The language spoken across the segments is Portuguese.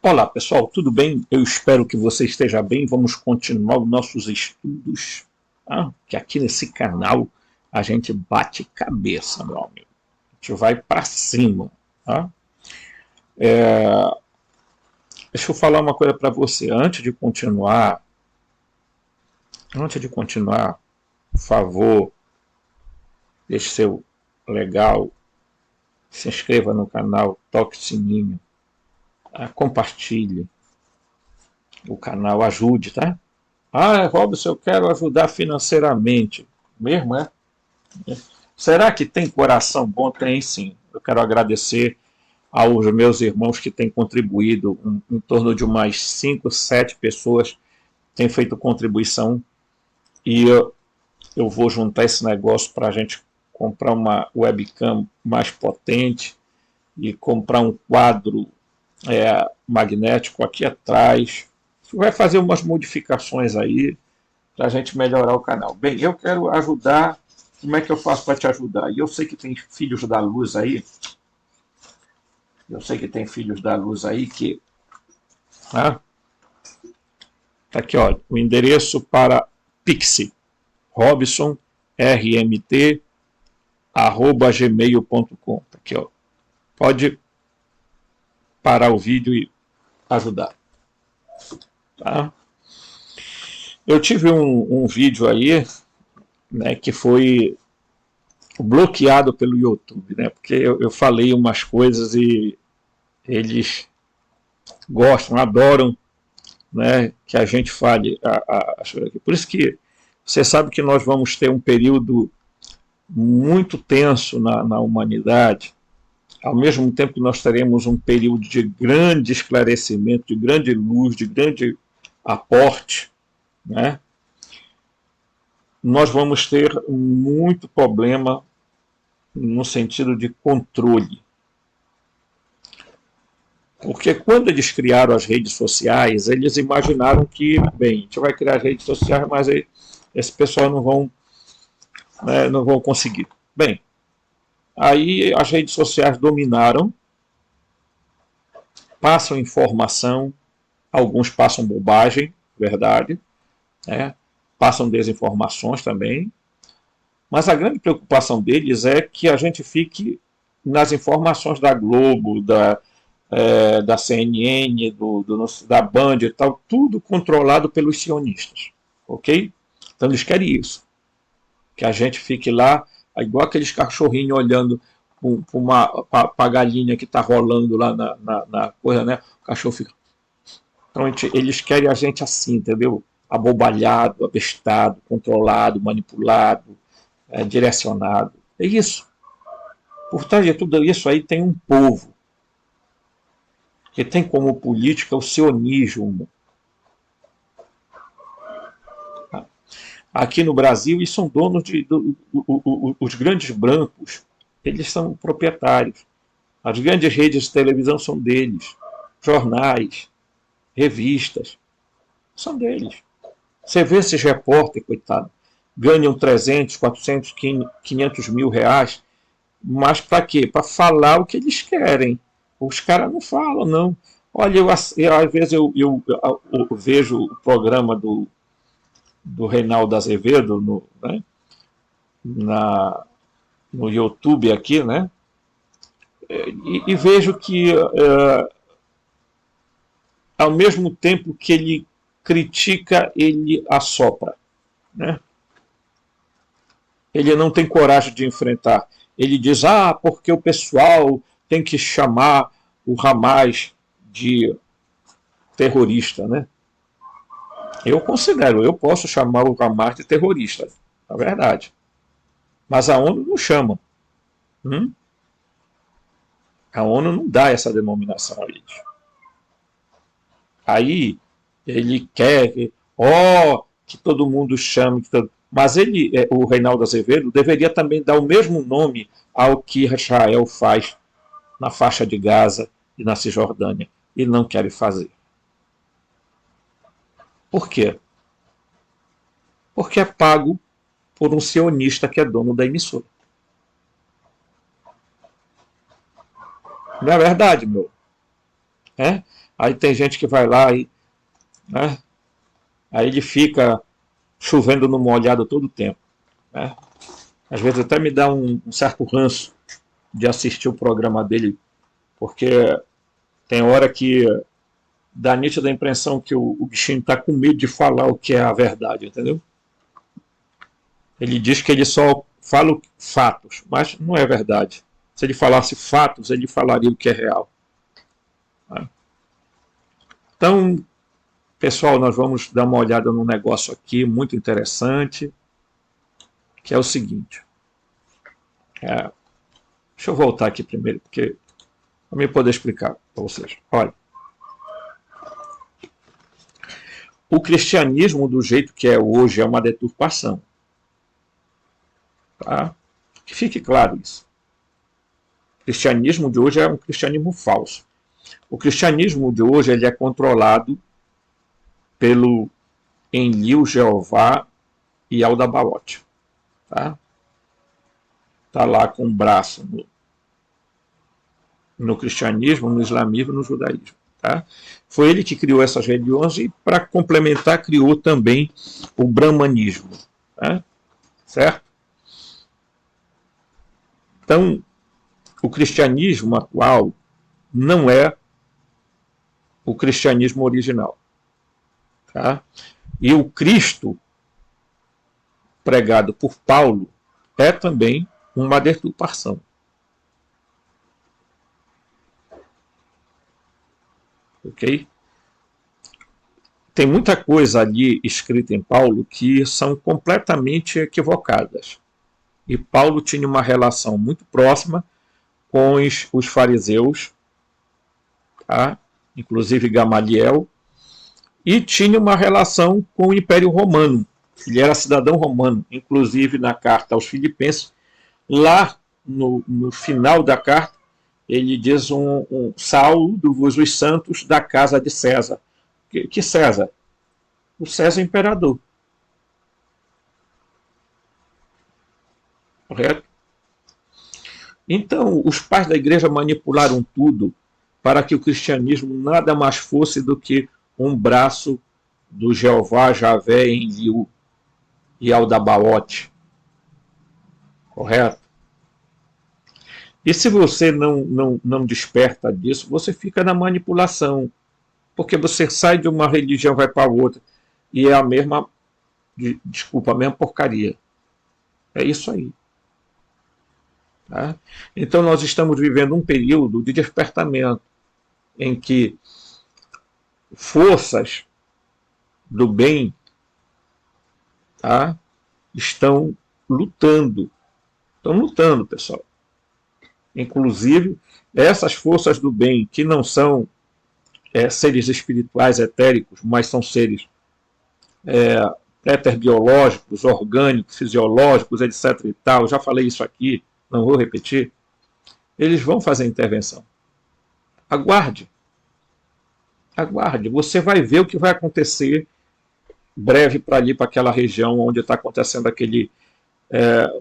Olá pessoal, tudo bem? Eu espero que você esteja bem. Vamos continuar os nossos estudos, tá? Que aqui nesse canal a gente bate cabeça, meu amigo. A gente vai para cima. Tá? Deixa eu falar uma coisa para você. Antes de continuar, por favor, deixe seu legal, se inscreva no canal, toque o sininho, tá? Compartilhe o canal, ajude, tá? Ah, Robson, eu quero ajudar financeiramente. Mesmo, é? Será que tem coração bom? Tem sim. Eu quero agradecer aos meus irmãos que têm contribuído, em torno de umas 5, 7 pessoas têm feito contribuição e eu vou juntar esse negócio para a gente comprar uma webcam mais potente e comprar um quadro magnético aqui atrás. Vai fazer umas modificações aí para a gente melhorar o canal. Bem, eu quero ajudar. Como é que eu faço para te ajudar? E eu sei que tem filhos da luz aí. Eu sei que tem filhos da luz aí que. Tá aqui, ó, o endereço para Pix, robsonrmt@gmail.com. Tá aqui, ó. Pode parar o vídeo e ajudar. Tá? Eu tive um vídeo aí, né, que foi bloqueado pelo YouTube, né, porque eu falei umas coisas e eles gostam, adoram, né, que a gente fale. Por isso que você sabe que nós vamos ter um período muito tenso na humanidade, ao mesmo tempo que nós teremos um período de grande esclarecimento, de grande luz, de grande aporte, né? Nós vamos ter muito problema no sentido de controle. Porque quando eles criaram as redes sociais, eles imaginaram que, bem, a gente vai criar redes sociais, mas aí esse pessoal não vão conseguir. Bem, aí as redes sociais dominaram, passam informação, alguns passam bobagem, verdade, né? Passam desinformações também, mas a grande preocupação deles é que a gente fique nas informações da Globo, da CNN, da Band e tal, tudo controlado pelos sionistas, ok? Então eles querem isso, que a gente fique lá, igual aqueles cachorrinhos olhando para a galinha que está rolando lá na coisa, né? O cachorro fica. Então eles querem a gente assim, entendeu? Abobalhado, abestado, controlado, manipulado, direcionado. É isso. Por trás de tudo isso aí tem um povo que tem como política o sionismo. Aqui no Brasil, e são donos os grandes brancos, eles são proprietários. As grandes redes de televisão são deles. Jornais, revistas, são deles. Você vê esses repórteres, coitado, ganham 300, 400, 500 mil reais, mas para quê? Para falar o que eles querem. Os caras não falam, não. Olha, às vezes eu vejo o programa do Reinaldo Azevedo né, no YouTube aqui, né? E vejo que, ao mesmo tempo que ele critica, ele assopra, né? Ele não tem coragem de enfrentar. Ele diz, porque o pessoal tem que chamar o Hamas de terrorista, né? Eu posso chamar o Hamas de terrorista, é verdade. Mas a ONU não chama. A ONU não dá essa denominação a eles. Aí ele quer que todo mundo chame, mas o Reinaldo Azevedo deveria também dar o mesmo nome ao que Israel faz na faixa de Gaza e na Cisjordânia, e não querem fazer. Por quê? Porque é pago por um sionista que é dono da emissora. Não é verdade, meu? né? Aí tem gente que vai lá e, né? Aí ele fica chovendo no molhado todo o tempo, né? Às vezes até me dá um certo ranço de assistir o programa dele, porque tem hora que dá nítida impressão que o bichinho está com medo de falar o que é a verdade, entendeu? Ele diz que ele só fala fatos, mas não é verdade. Se ele falasse fatos, ele falaria o que é real. Então, pessoal, nós vamos dar uma olhada num negócio aqui muito interessante, que é o seguinte. Deixa eu voltar aqui primeiro, porque para me poder explicar para vocês. Olha, o cristianismo do jeito que é hoje é uma deturpação. Tá? Que fique claro isso. O cristianismo de hoje é um cristianismo falso. O cristianismo de hoje ele é controlado pelo Enlil, Jeová e Aldabaoth. Tá? Tá lá com o braço no cristianismo, no islamismo e no judaísmo. Tá? Foi ele que criou essas religiões e, para complementar, criou também o brahmanismo. Tá? Certo? Então, o cristianismo atual não é o cristianismo original. Tá? E o Cristo pregado por Paulo é também uma deturpação. Ok? Tem muita coisa ali escrita em Paulo que são completamente equivocadas. E Paulo tinha uma relação muito próxima com os fariseus, tá? Inclusive Gamaliel, e tinha uma relação com o Império Romano. Ele era cidadão romano, inclusive na carta aos Filipenses, lá no final da carta, ele diz um saúdo-vos os santos da casa de César. Que César? O César imperador. Correto? Então, os pais da igreja manipularam tudo para que o cristianismo nada mais fosse do que um braço do Jeová, Javé, Enlil e Aldabaote. Correto? E se você não desperta disso, você fica na manipulação. Porque você sai de uma religião e vai para outra. E é a mesma, desculpa, a mesma porcaria. É isso aí. Tá? Então nós estamos vivendo um período de despertamento em que forças do bem, tá, estão lutando. Estão lutando, pessoal. Inclusive, essas forças do bem, que não são seres espirituais etéricos, mas são seres biológicos, orgânicos, fisiológicos, etc. e tal, já falei isso aqui, não vou repetir, eles vão fazer intervenção. Aguarde. Aguarde. Você vai ver o que vai acontecer breve para ali, para aquela região onde está acontecendo aquele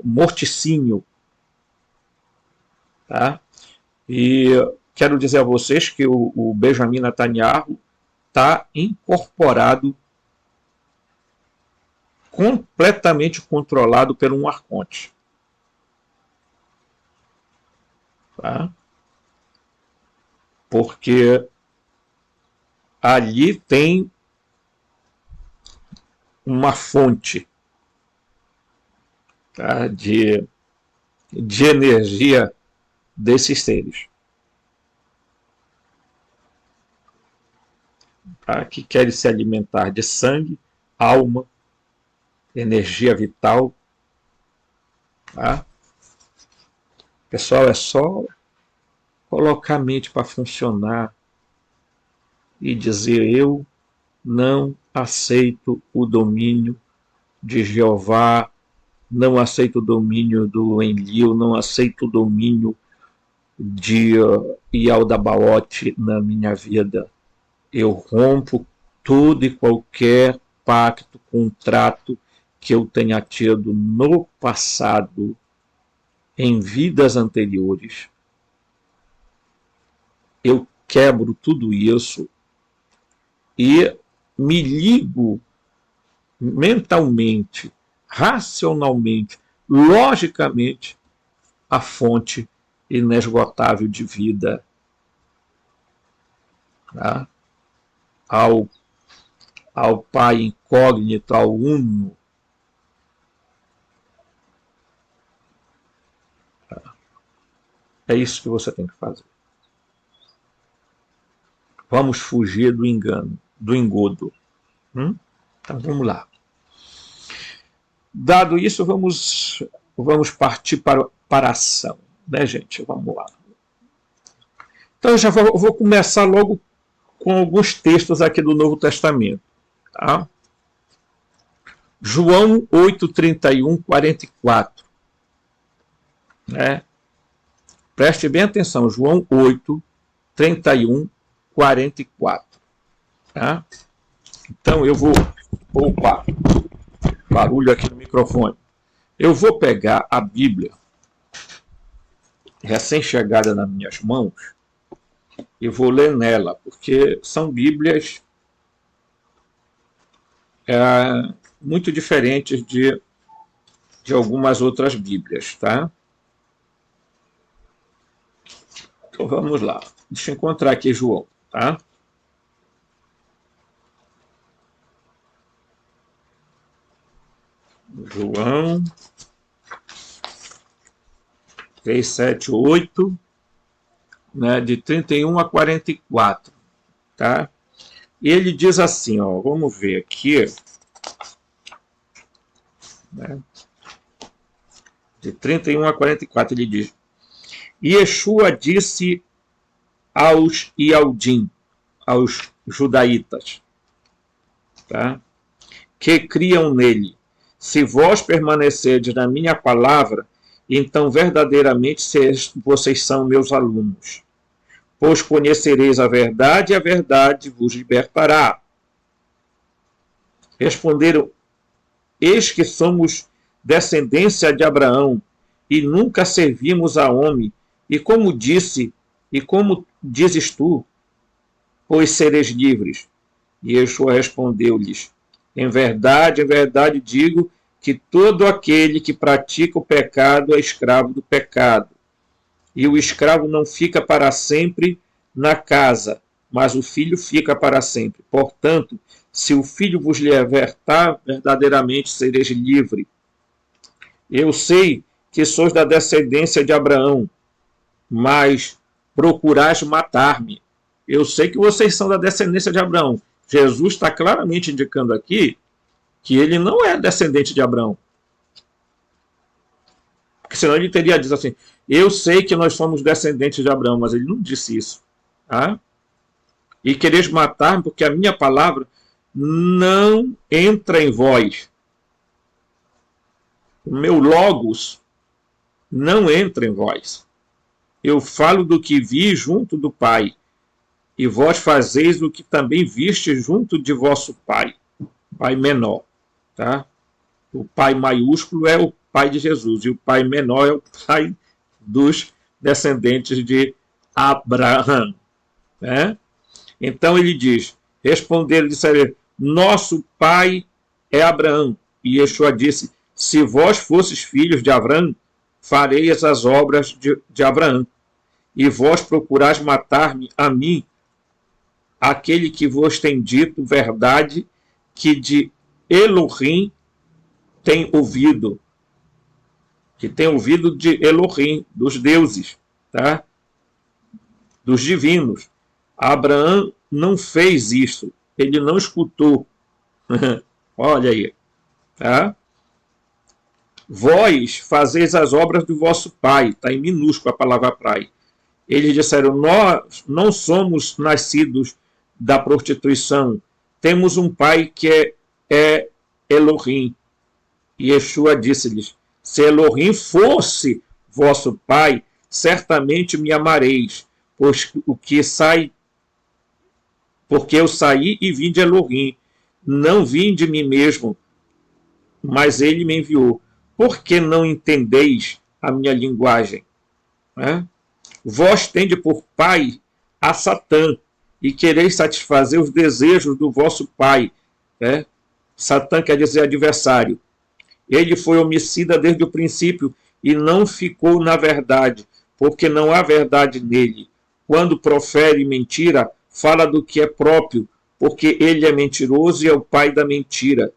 morticínio. Tá? E quero dizer a vocês que o Benjamin Netanyahu está incorporado, completamente controlado por um arconte. Tá? Porque ali tem uma fonte, tá, de energia desses seres, tá, que querem se alimentar de sangue, alma, energia vital. Tá? Pessoal, é só colocar a mente para funcionar e dizer: eu não aceito o domínio de Jeová, não aceito o domínio do Enlil, não aceito o domínio de Yaldabaoth na minha vida. Eu rompo todo e qualquer pacto, contrato que eu tenha tido no passado, em vidas anteriores. Eu quebro tudo isso e me ligo mentalmente, racionalmente, logicamente, à fonte inesgotável de vida, tá? ao Pai incógnito, ao Uno. É isso que você tem que fazer. Vamos fugir do engano, do engodo. Então vamos lá. Dado isso, vamos partir para a ação, né, gente? Vamos lá. Então eu já vou começar logo com alguns textos aqui do Novo Testamento. Tá? João 8, 31, 44. Né? Preste bem atenção, João 8, 31, 44. Tá? Então eu vou... Opa! Barulho aqui no microfone. Eu vou pegar a Bíblia, recém-chegada nas minhas mãos, e vou ler nela, porque são Bíblias muito diferentes de algumas outras Bíblias, tá? Então vamos lá. Deixa eu encontrar aqui João, tá? João 378, né, de 31 a 44, tá? E ele diz assim, ó, vamos ver aqui, né, de 31 a 44, ele diz: E Yeshua disse aos Ialdim, aos judaítas, tá, que criam nele: se vós permanecerdes na minha palavra, então verdadeiramente vocês são meus alunos. Pois conhecereis a verdade, e a verdade vos libertará. Responderam: eis que somos descendência de Abraão, e nunca servimos a homem. E como dizes tu, pois sereis livres? E Yeshua respondeu-lhes: em verdade digo que todo aquele que pratica o pecado é escravo do pecado. E o escravo não fica para sempre na casa, mas o filho fica para sempre. Portanto, se o filho vos libertar, verdadeiramente sereis livre. Eu sei que sois da descendência de Abraão, mas procurais matar-me. Eu sei que vocês são da descendência de Abraão. Jesus está claramente indicando aqui que ele não é descendente de Abraão. Porque senão ele teria dito assim: eu sei que nós somos descendentes de Abraão, mas ele não disse isso. Tá? E quereis matar-me porque a minha palavra não entra em vós. O meu logos não entra em vós. Eu falo do que vi junto do Pai, e vós fazeis o que também viste junto de vosso Pai, Pai menor. Tá? O Pai maiúsculo é o Pai de Jesus, e o Pai menor é o Pai dos descendentes de Abraão. Né? Então ele diz: responderam, disseram: nosso pai é Abraão. E Yeshua disse: se vós fosses filhos de Abraão, fareis as obras de Abraão. E vós procurais matar-me a mim, aquele que vos tem dito verdade, que de Elohim tem ouvido. Que tem ouvido de Elohim, dos deuses, tá? Dos divinos. Abraão não fez isso. Ele não escutou. Olha aí. Tá? Vós fazeis as obras do vosso pai. Está em minúsculo a palavra pai. Eles disseram: nós não somos nascidos da prostituição. Temos um pai que é Elohim. E Yeshua disse-lhes: se Elohim fosse vosso pai, certamente me amareis, pois porque eu saí e vim de Elohim. Não vim de mim mesmo, mas ele me enviou. Por que não entendeis a minha linguagem? Vós tende por pai a Satã, e quereis satisfazer os desejos do vosso pai. Né? Satã quer dizer adversário. Ele foi homicida desde o princípio e não ficou na verdade, porque não há verdade nele. Quando profere mentira, fala do que é próprio, porque ele é mentiroso e é o pai da mentira.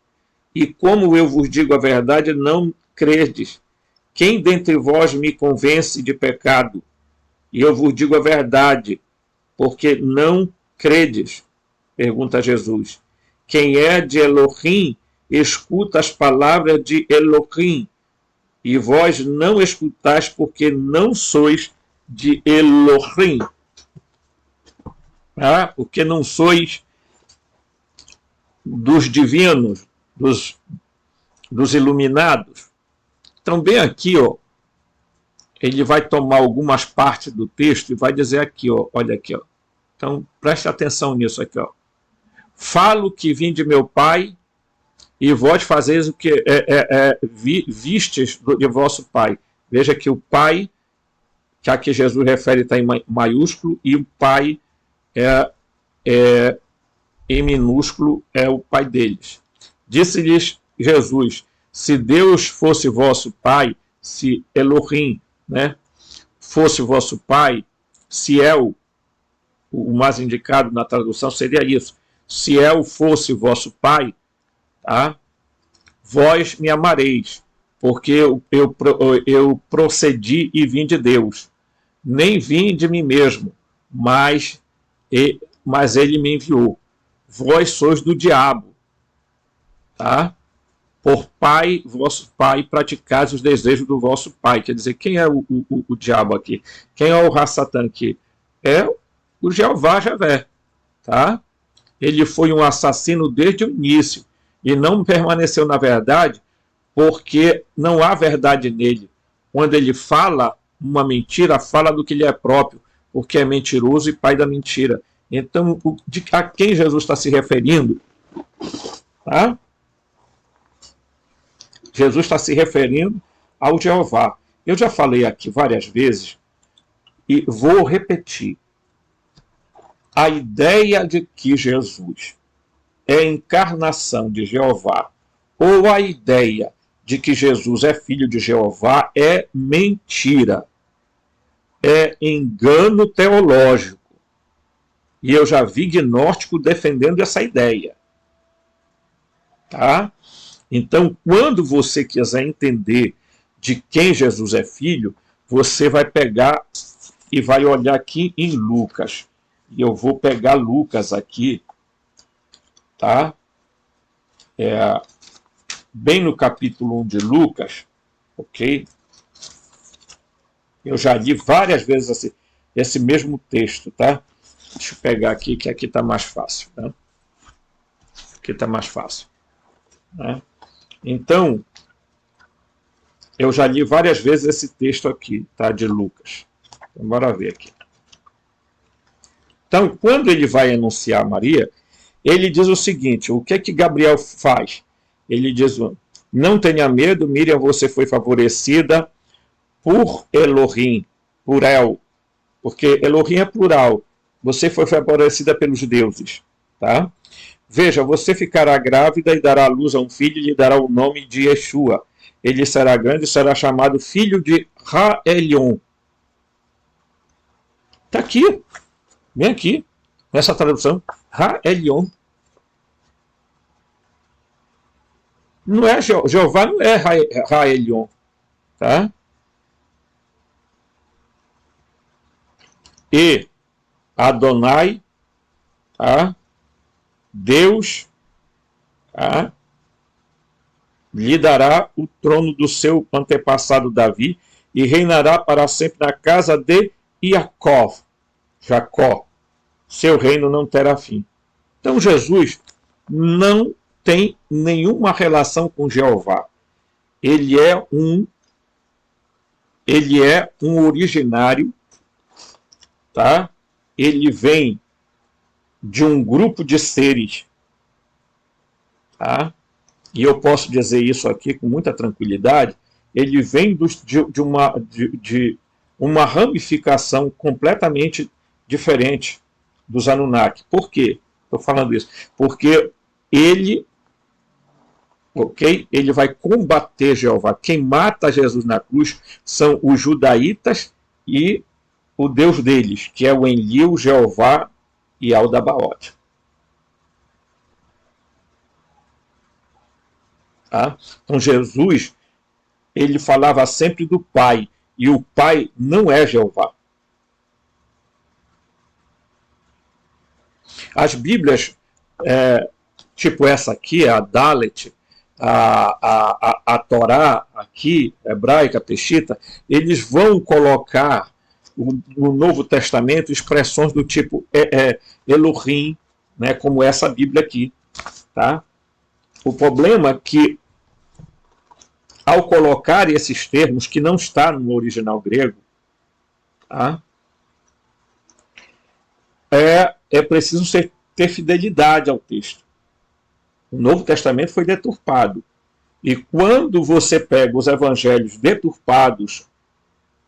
E como eu vos digo a verdade, não credes. Quem dentre vós me convence de pecado? E eu vos digo a verdade, porque não credes? Pergunta Jesus. Quem é de Elohim, escuta as palavras de Elohim, e vós não escutais, porque não sois de Elohim. Porque não sois dos divinos, dos iluminados. Então, bem aqui, ó, ele vai tomar algumas partes do texto e vai dizer aqui, ó, olha aqui, ó. Então, preste atenção nisso aqui, ó. Falo que vim de meu Pai, e vós fazeis o que vistes de vosso Pai. Veja que o Pai, que aqui Jesus refere, está em maiúsculo, e o Pai em minúsculo é o Pai deles. Disse-lhes Jesus, se Deus fosse vosso Pai, se Elohim, né, fosse vosso Pai, se El, o mais indicado na tradução seria isso, se El fosse vosso Pai, tá? Vós me amareis, porque eu procedi e vim de Deus. Nem vim de mim mesmo, mas ele me enviou. Vós sois do diabo, tá? Por pai, vosso pai, praticais os desejos do vosso pai. Quer dizer, quem é o diabo aqui? Quem é o Satã aqui? É o Jeová Javé, tá? Ele foi um assassino desde o início e não permaneceu na verdade porque não há verdade nele. Quando ele fala uma mentira, fala do que lhe é próprio, porque é mentiroso e pai da mentira. Então, a quem Jesus está se referindo? Tá? Jesus está se referindo ao Jeová. Eu já falei aqui várias vezes e vou repetir. A ideia de que Jesus é a encarnação de Jeová ou a ideia de que Jesus é filho de Jeová é mentira. É engano teológico. E eu já vi gnóstico defendendo essa ideia. Tá? Então, quando você quiser entender de quem Jesus é filho, você vai pegar e vai olhar aqui em Lucas. E eu vou pegar Lucas aqui, tá? Bem no capítulo 1 de Lucas, ok? Eu já li várias vezes esse mesmo texto, tá? Deixa eu pegar aqui, que aqui está mais fácil. Tá? Aqui está mais fácil. Né? Então, eu já li várias vezes esse texto aqui, tá? De Lucas. Então, bora ver aqui. Então, quando ele vai anunciar Maria, ele diz o seguinte, o que é que Gabriel faz? Ele diz, não tenha medo, Miriam, você foi favorecida por Elohim, por El, porque Elohim é plural, você foi favorecida pelos deuses, tá? Veja, você ficará grávida e dará à luz a um filho e lhe dará o nome de Yeshua. Ele será grande e será chamado filho de Raelion. Está aqui, vem aqui, nessa tradução, Raelion. Não é Jeová, não é Raelion, tá? E Adonai, tá? Deus, tá? Lhe dará o trono do seu antepassado Davi e reinará para sempre na casa de Jacó. Seu reino não terá fim. Então Jesus não tem nenhuma relação com Jeová. Ele é um originário, tá? Ele vem de um grupo de seres, tá? E eu posso dizer isso aqui com muita tranquilidade, ele vem de uma ramificação completamente diferente dos Anunnaki. Por quê? Estou falando isso. Porque ele, ok? Ele vai combater Jeová. Quem mata Jesus na cruz são os judaítas e o Deus deles, que é o Enlil, Jeová e Aldabaote. Tá? Então Jesus, ele falava sempre do Pai, e o Pai não é Jeová. As Bíblias, tipo essa aqui, a Dalet, a Torá aqui, hebraica, peshita, eles vão colocar no Novo Testamento expressões do tipo Elohim, né, como essa Bíblia aqui. Tá? O problema é que, ao colocar esses termos, que não está no original grego, tá? É preciso ter fidelidade ao texto. O Novo Testamento foi deturpado. E quando você pega os evangelhos deturpados,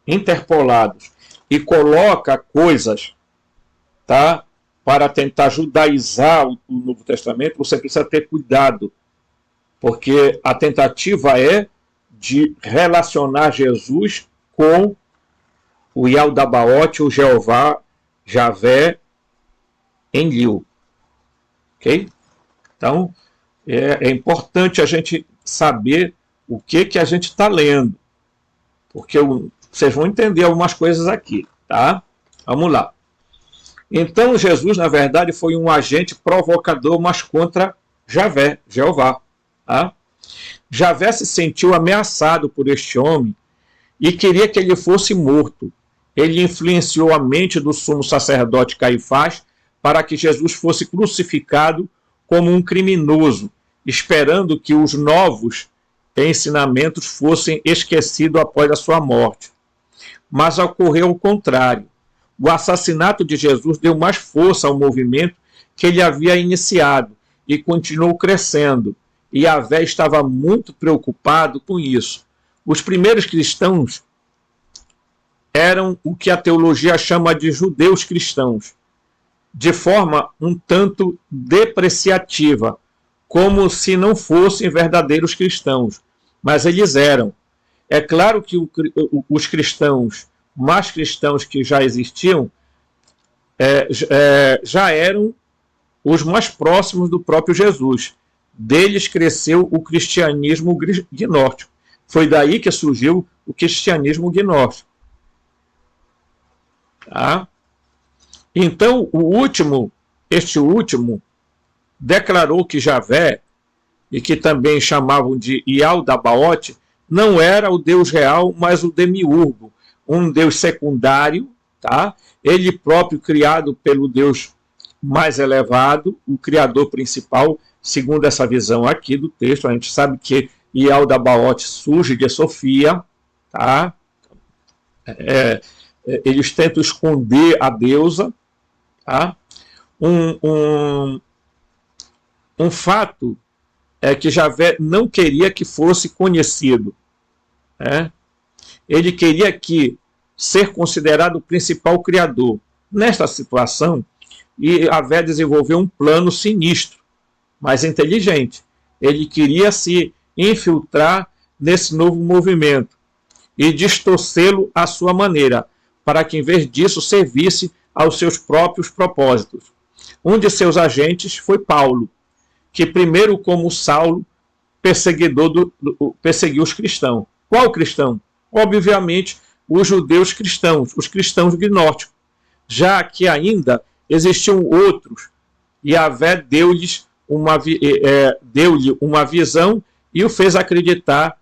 interpolados, e coloca coisas, tá, para tentar judaizar o Novo Testamento, você precisa ter cuidado. Porque a tentativa é de relacionar Jesus com o Yaldabaote, o Jeová, Javé, Enlil. Ok? Então, é importante a gente saber o que a gente está lendo. Porque vocês vão entender algumas coisas aqui. Tá? Vamos lá. Então, Jesus, na verdade, foi um agente provocador, mas contra Javé, Jeová. Tá? Javé se sentiu ameaçado por este homem e queria que ele fosse morto. Ele influenciou a mente do sumo sacerdote Caifás para que Jesus fosse crucificado como um criminoso, esperando que os novos ensinamentos fossem esquecidos após a sua morte. Mas ocorreu o contrário. O assassinato de Jesus deu mais força ao movimento que ele havia iniciado e continuou crescendo. E Yahvé estava muito preocupado com isso. Os primeiros cristãos eram o que a teologia chama de judeus cristãos, de forma um tanto depreciativa, como se não fossem verdadeiros cristãos, mas eles eram. É claro que os cristãos, mais cristãos que já existiam, já eram os mais próximos do próprio Jesus. Deles cresceu o cristianismo gnóstico. Foi daí que surgiu o cristianismo gnóstico. Tá? Então, este último, declarou que Javé, e que também chamavam de Yaldabaote, não era o Deus real, mas o demiurgo, um Deus secundário, tá? Ele próprio criado pelo Deus mais elevado, o Criador principal, segundo essa visão aqui do texto. A gente sabe que Yaldabaote surge de Sofia, tá? Eles tentam esconder a deusa. Tá? Um fato é que Javé não queria que fosse conhecido. Né? Ele queria ser considerado o principal criador. Nesta situação, Javé desenvolveu um plano sinistro, mas inteligente. Ele queria se infiltrar nesse novo movimento e distorcê-lo à sua maneira, para que, em vez disso, servisse aos seus próprios propósitos. Um de seus agentes foi Paulo, que primeiro, como Saulo, perseguiu os cristãos. Qual cristão? Obviamente, os judeus cristãos, os cristãos gnósticos, já que ainda existiam outros, e Yahvé deu-lhe uma visão e o fez acreditar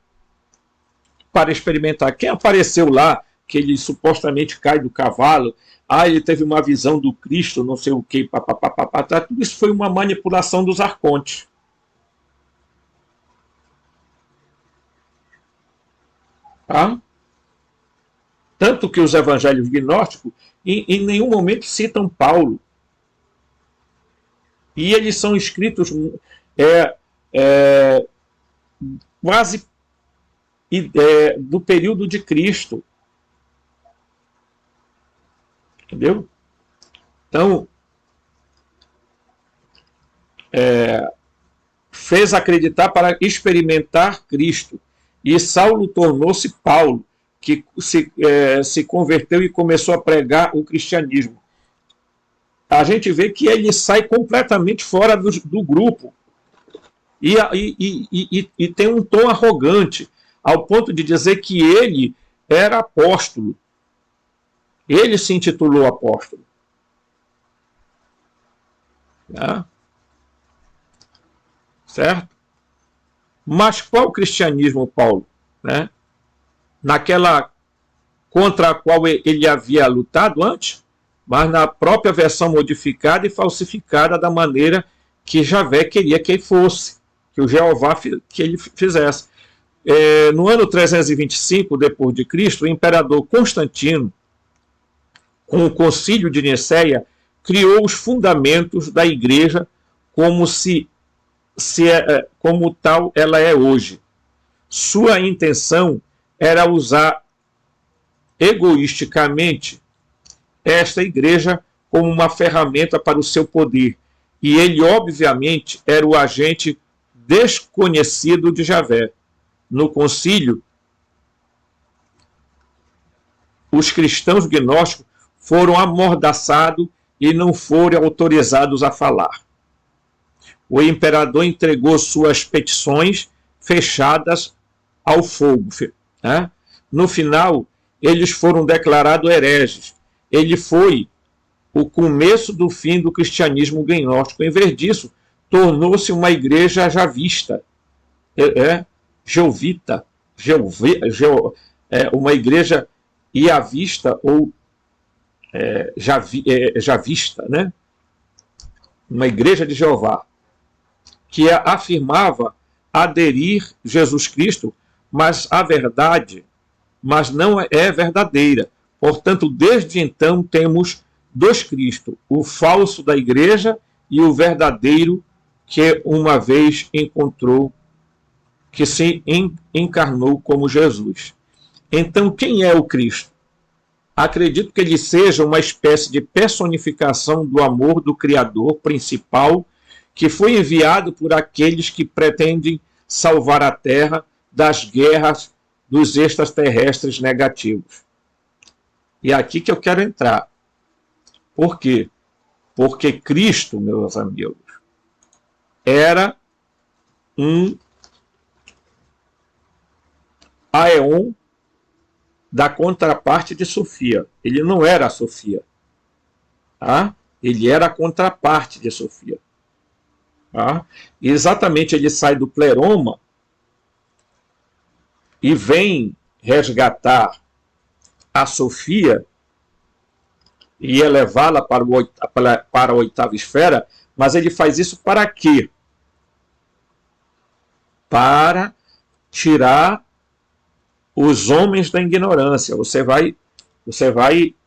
para experimentar. Quem apareceu lá, que ele supostamente cai do cavalo, ele teve uma visão do Cristo, não sei o que, tudo isso foi uma manipulação dos arcontes. Tá? Tanto que os evangelhos gnósticos em nenhum momento citam Paulo. E eles são escritos quase do período de Cristo. Entendeu? Então, fez acreditar para experimentar Cristo. E Saulo tornou-se Paulo, que se converteu e começou a pregar o cristianismo. A gente vê que ele sai completamente fora do grupo e tem um tom arrogante, ao ponto de dizer que ele era apóstolo. Ele se intitulou apóstolo. Tá? Certo? Mas qual cristianismo, Paulo? Né? Naquela contra a qual ele havia lutado antes, mas na própria versão modificada e falsificada da maneira que Javé queria que ele fosse, que o Jeová que ele fizesse. No ano 325 depois de Cristo, o imperador Constantino, com o concílio de Nicéia, criou os fundamentos da igreja como tal ela é hoje. Sua intenção era usar egoisticamente esta igreja como uma ferramenta para o seu poder. E ele, obviamente, era o agente desconhecido de Javé. No concílio, os cristãos gnósticos foram amordaçados e não foram autorizados a falar. O imperador entregou suas petições fechadas ao fogo. Né? No final, eles foram declarados hereges. Ele foi o começo do fim do cristianismo gnóstico. Em vez disso, tornou-se uma igreja javista, jeovita, uma igreja iavista ou javista, né? Uma igreja de Jeová, que afirmava aderir Jesus Cristo, mas não é verdadeira. Portanto, desde então temos dois Cristos, o falso da igreja e o verdadeiro que uma vez encontrou, que se encarnou como Jesus. Então, quem é o Cristo? Acredito que ele seja uma espécie de personificação do amor do Criador principal, que foi enviado por aqueles que pretendem salvar a Terra das guerras dos extraterrestres negativos. E é aqui que eu quero entrar. Por quê? Porque Cristo, meus amigos, era um aeon da contraparte de Sofia. Ele não era a Sofia. Tá? Ele era a contraparte de Sofia. Tá? E exatamente, ele sai do pleroma e vem resgatar a Sofia e elevá-la para a oitava esfera, mas ele faz isso para quê? Para tirar os homens da ignorância. Você vai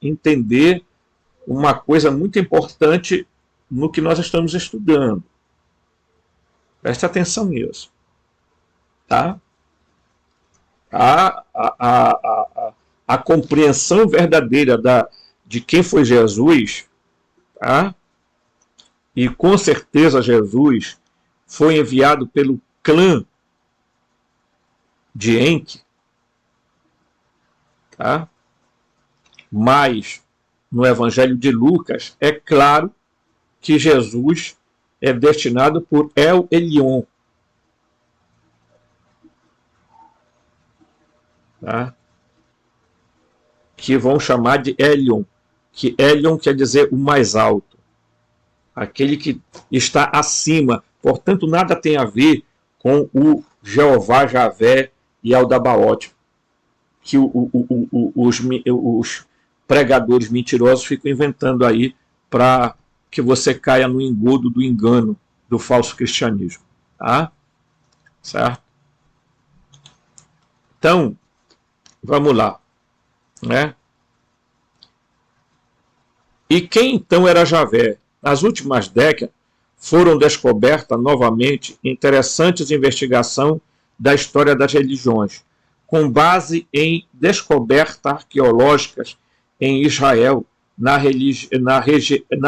entender uma coisa muito importante no que nós estamos estudando. Preste atenção nisso. Tá? A compreensão verdadeira de quem foi Jesus, tá? E com certeza Jesus foi enviado pelo clã de Enki, tá? Mas no Evangelho de Lucas é claro que Jesus é destinado por El Elyon, tá? Que vão chamar de Elion, que Elion quer dizer o mais alto, aquele que está acima. Portanto, nada tem a ver com o Jeová, Javé e Aldabaote, que os pregadores mentirosos ficam inventando aí para que você caia no engodo do engano do falso cristianismo. Tá? Certo? Então, vamos lá. Né? E quem então era Javé? Nas últimas décadas foram descobertas novamente interessantes investigações da história das religiões, com base em descobertas arqueológicas em Israel, na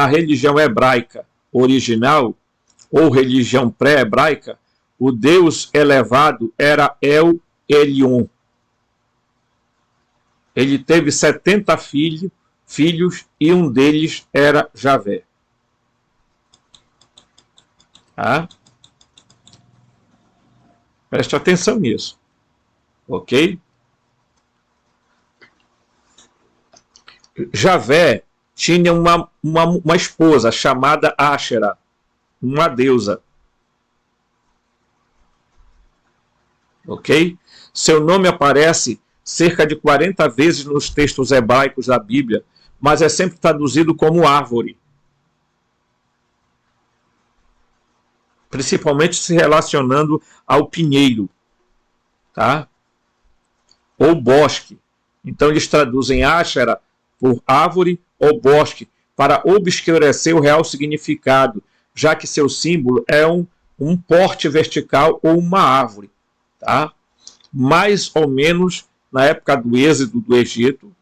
religião hebraica original, ou religião pré-hebraica, o Deus elevado era El Elyon. Ele teve 70 filhos e um deles era Javé. Tá? Preste atenção nisso. Ok? Javé tinha uma esposa chamada Áshera, uma deusa. Ok? Seu nome aparece cerca de 40 vezes nos textos hebraicos da Bíblia, mas é sempre traduzido como árvore. Principalmente se relacionando ao pinheiro, tá? Ou bosque. Então eles traduzem Áshera por árvore ou bosque, para obscurecer o real significado, já que seu símbolo é um porte vertical ou uma árvore. Tá? Mais ou menos na época do êxodo do Egito,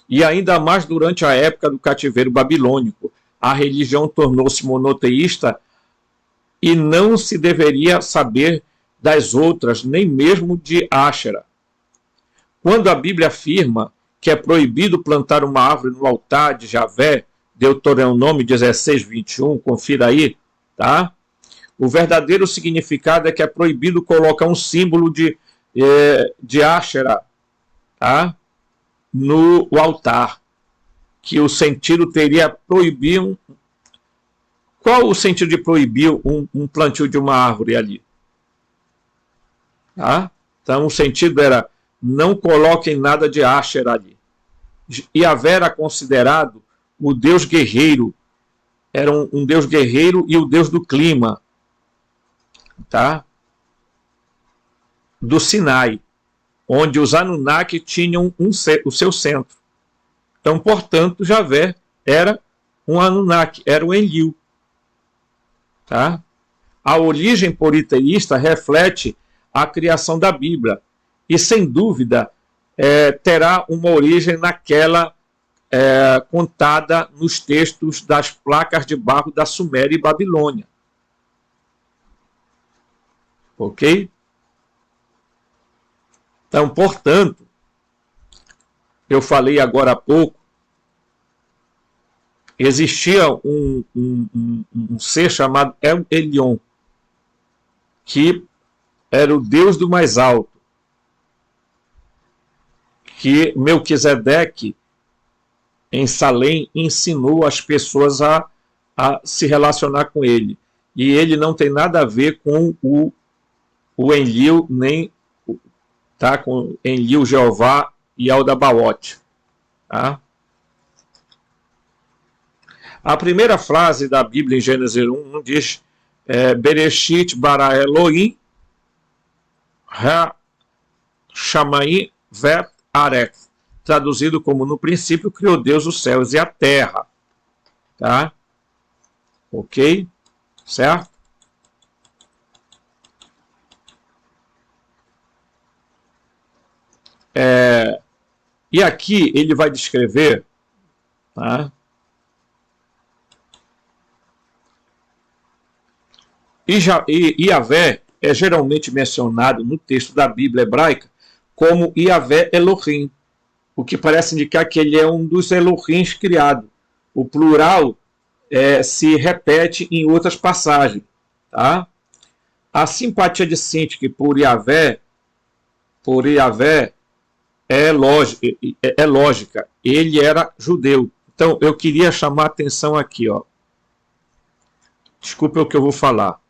e ainda mais durante a época do cativeiro babilônico. A religião tornou-se monoteísta e não se deveria saber das outras, nem mesmo de Áshera. Quando a Bíblia afirma que é proibido plantar uma árvore no altar de Javé, Deuteronômio 16, 21, confira aí, tá? O verdadeiro significado é que é proibido colocar um símbolo de Áshera, tá? No altar, que o sentido teria proibir Qual o sentido de proibir um plantio de uma árvore ali? Tá? Então o sentido era: não coloquem nada de Áshera ali. Javé era considerado o deus guerreiro, era um deus guerreiro e o deus do clima, tá? Do Sinai, onde os Anunnaki tinham o seu centro. Então, portanto, Javé era um Anunnaki, era o Enlil. Tá? A origem politeísta reflete a criação da Bíblia e, sem dúvida, terá uma origem naquela contada nos textos das placas de barro da Suméria e Babilônia. Ok? Então, portanto, eu falei agora há pouco, existia um ser chamado El Elyon, que era o Deus do mais alto, que Melquisedeque, em Salém, ensinou as pessoas a se relacionar com ele. E ele não tem nada a ver com o Enlil, nem tá, com Enlil, Jeová e Aldabaote. Tá? A primeira frase da Bíblia em Gênesis 1 diz: Bereshit bara Elohim ha shamayim vet aretz, traduzido como: no princípio criou Deus os céus e a terra. Tá? Ok? Certo? E aqui ele vai descrever, tá? E Javé é geralmente mencionado no texto da Bíblia hebraica como Javé Elohim, o que parece indicar que ele é um dos Elohims criados. O plural se repete em outras passagens. Tá? A simpatia de Sintique por Javé é lógica. Ele era judeu. Então, eu queria chamar a atenção aqui. Ó. Desculpe o que eu vou falar.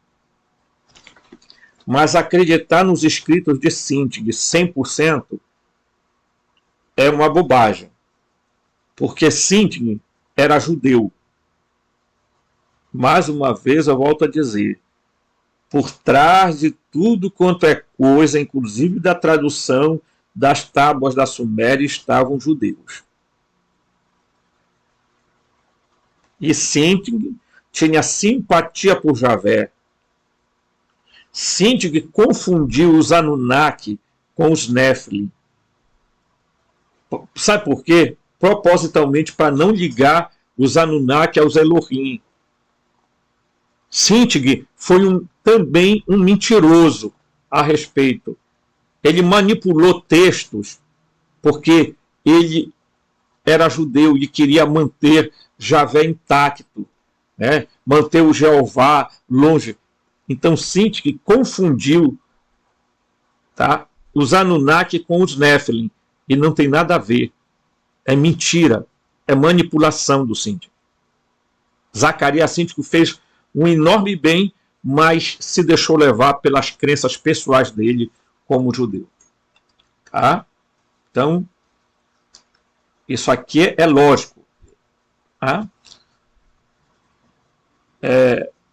Mas acreditar nos escritos de Sintique 100% é uma bobagem. Porque Sintique era judeu. Mais uma vez, eu volto a dizer, por trás de tudo quanto é coisa, inclusive da tradução das tábuas da Suméria, estavam judeus. E Sintique tinha simpatia por Javé. Sintique confundiu os Anunnaki com os Néfilim. Sabe por quê? propositalmente para não ligar os Anunnaki aos Elohim. Sintig foi também um mentiroso a respeito. Ele manipulou textos porque ele era judeu e queria manter Javé intacto, né? Manter o Jeová longe. Então Sintig confundiu, tá, os Anunnaki com os Nephilim, e não tem nada a ver. É mentira, é manipulação do Sintig. Zacarias Sintig fez um enorme bem, mas se deixou levar pelas crenças pessoais dele como judeu. Tá? Então, isso aqui é lógico. Tá?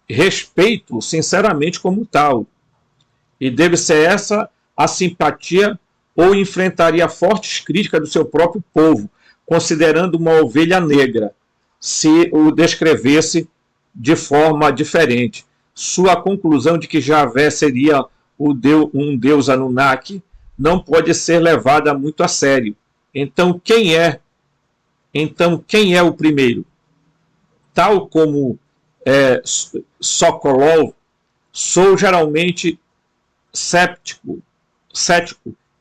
Respeito, sinceramente, como tal. E deve ser essa a simpatia, ou enfrentaria fortes críticas do seu próprio povo, considerando uma ovelha negra, se o descrevesse de forma diferente. Sua conclusão de que Javé seria um deus Anunnaki não pode ser levada muito a sério. Então quem é o primeiro? Tal como Sokolov, sou geralmente cético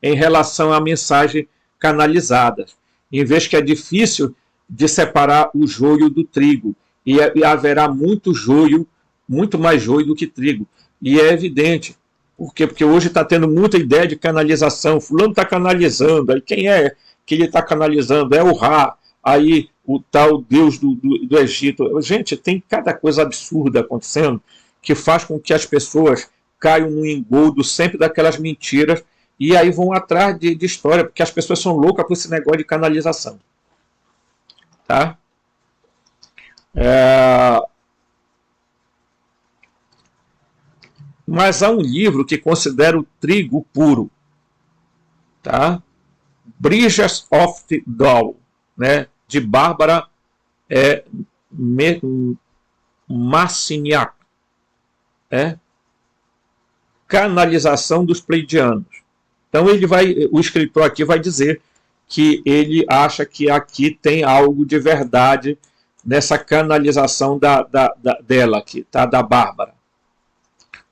em relação à mensagem canalizada, em vez que é difícil de separar o joio do trigo, e haverá muito mais joio do que trigo, e é evidente. Por quê? Porque hoje está tendo muita ideia de canalização, fulano está canalizando, aí quem é que ele está canalizando? É o Ra, aí o tal Deus do Egito. Gente, tem cada coisa absurda acontecendo, que faz com que as pessoas caiam no engodo sempre daquelas mentiras, e aí vão atrás de história, porque as pessoas são loucas por esse negócio de canalização. Tá? Mas há um livro que considera o trigo puro. Tá? Bridges of the Dawn, né? De Bárbara Marciniak. Canalização dos pleidianos. Então o escritor aqui vai dizer que ele acha que aqui tem algo de verdade nessa canalização dela aqui, tá? Da Bárbara.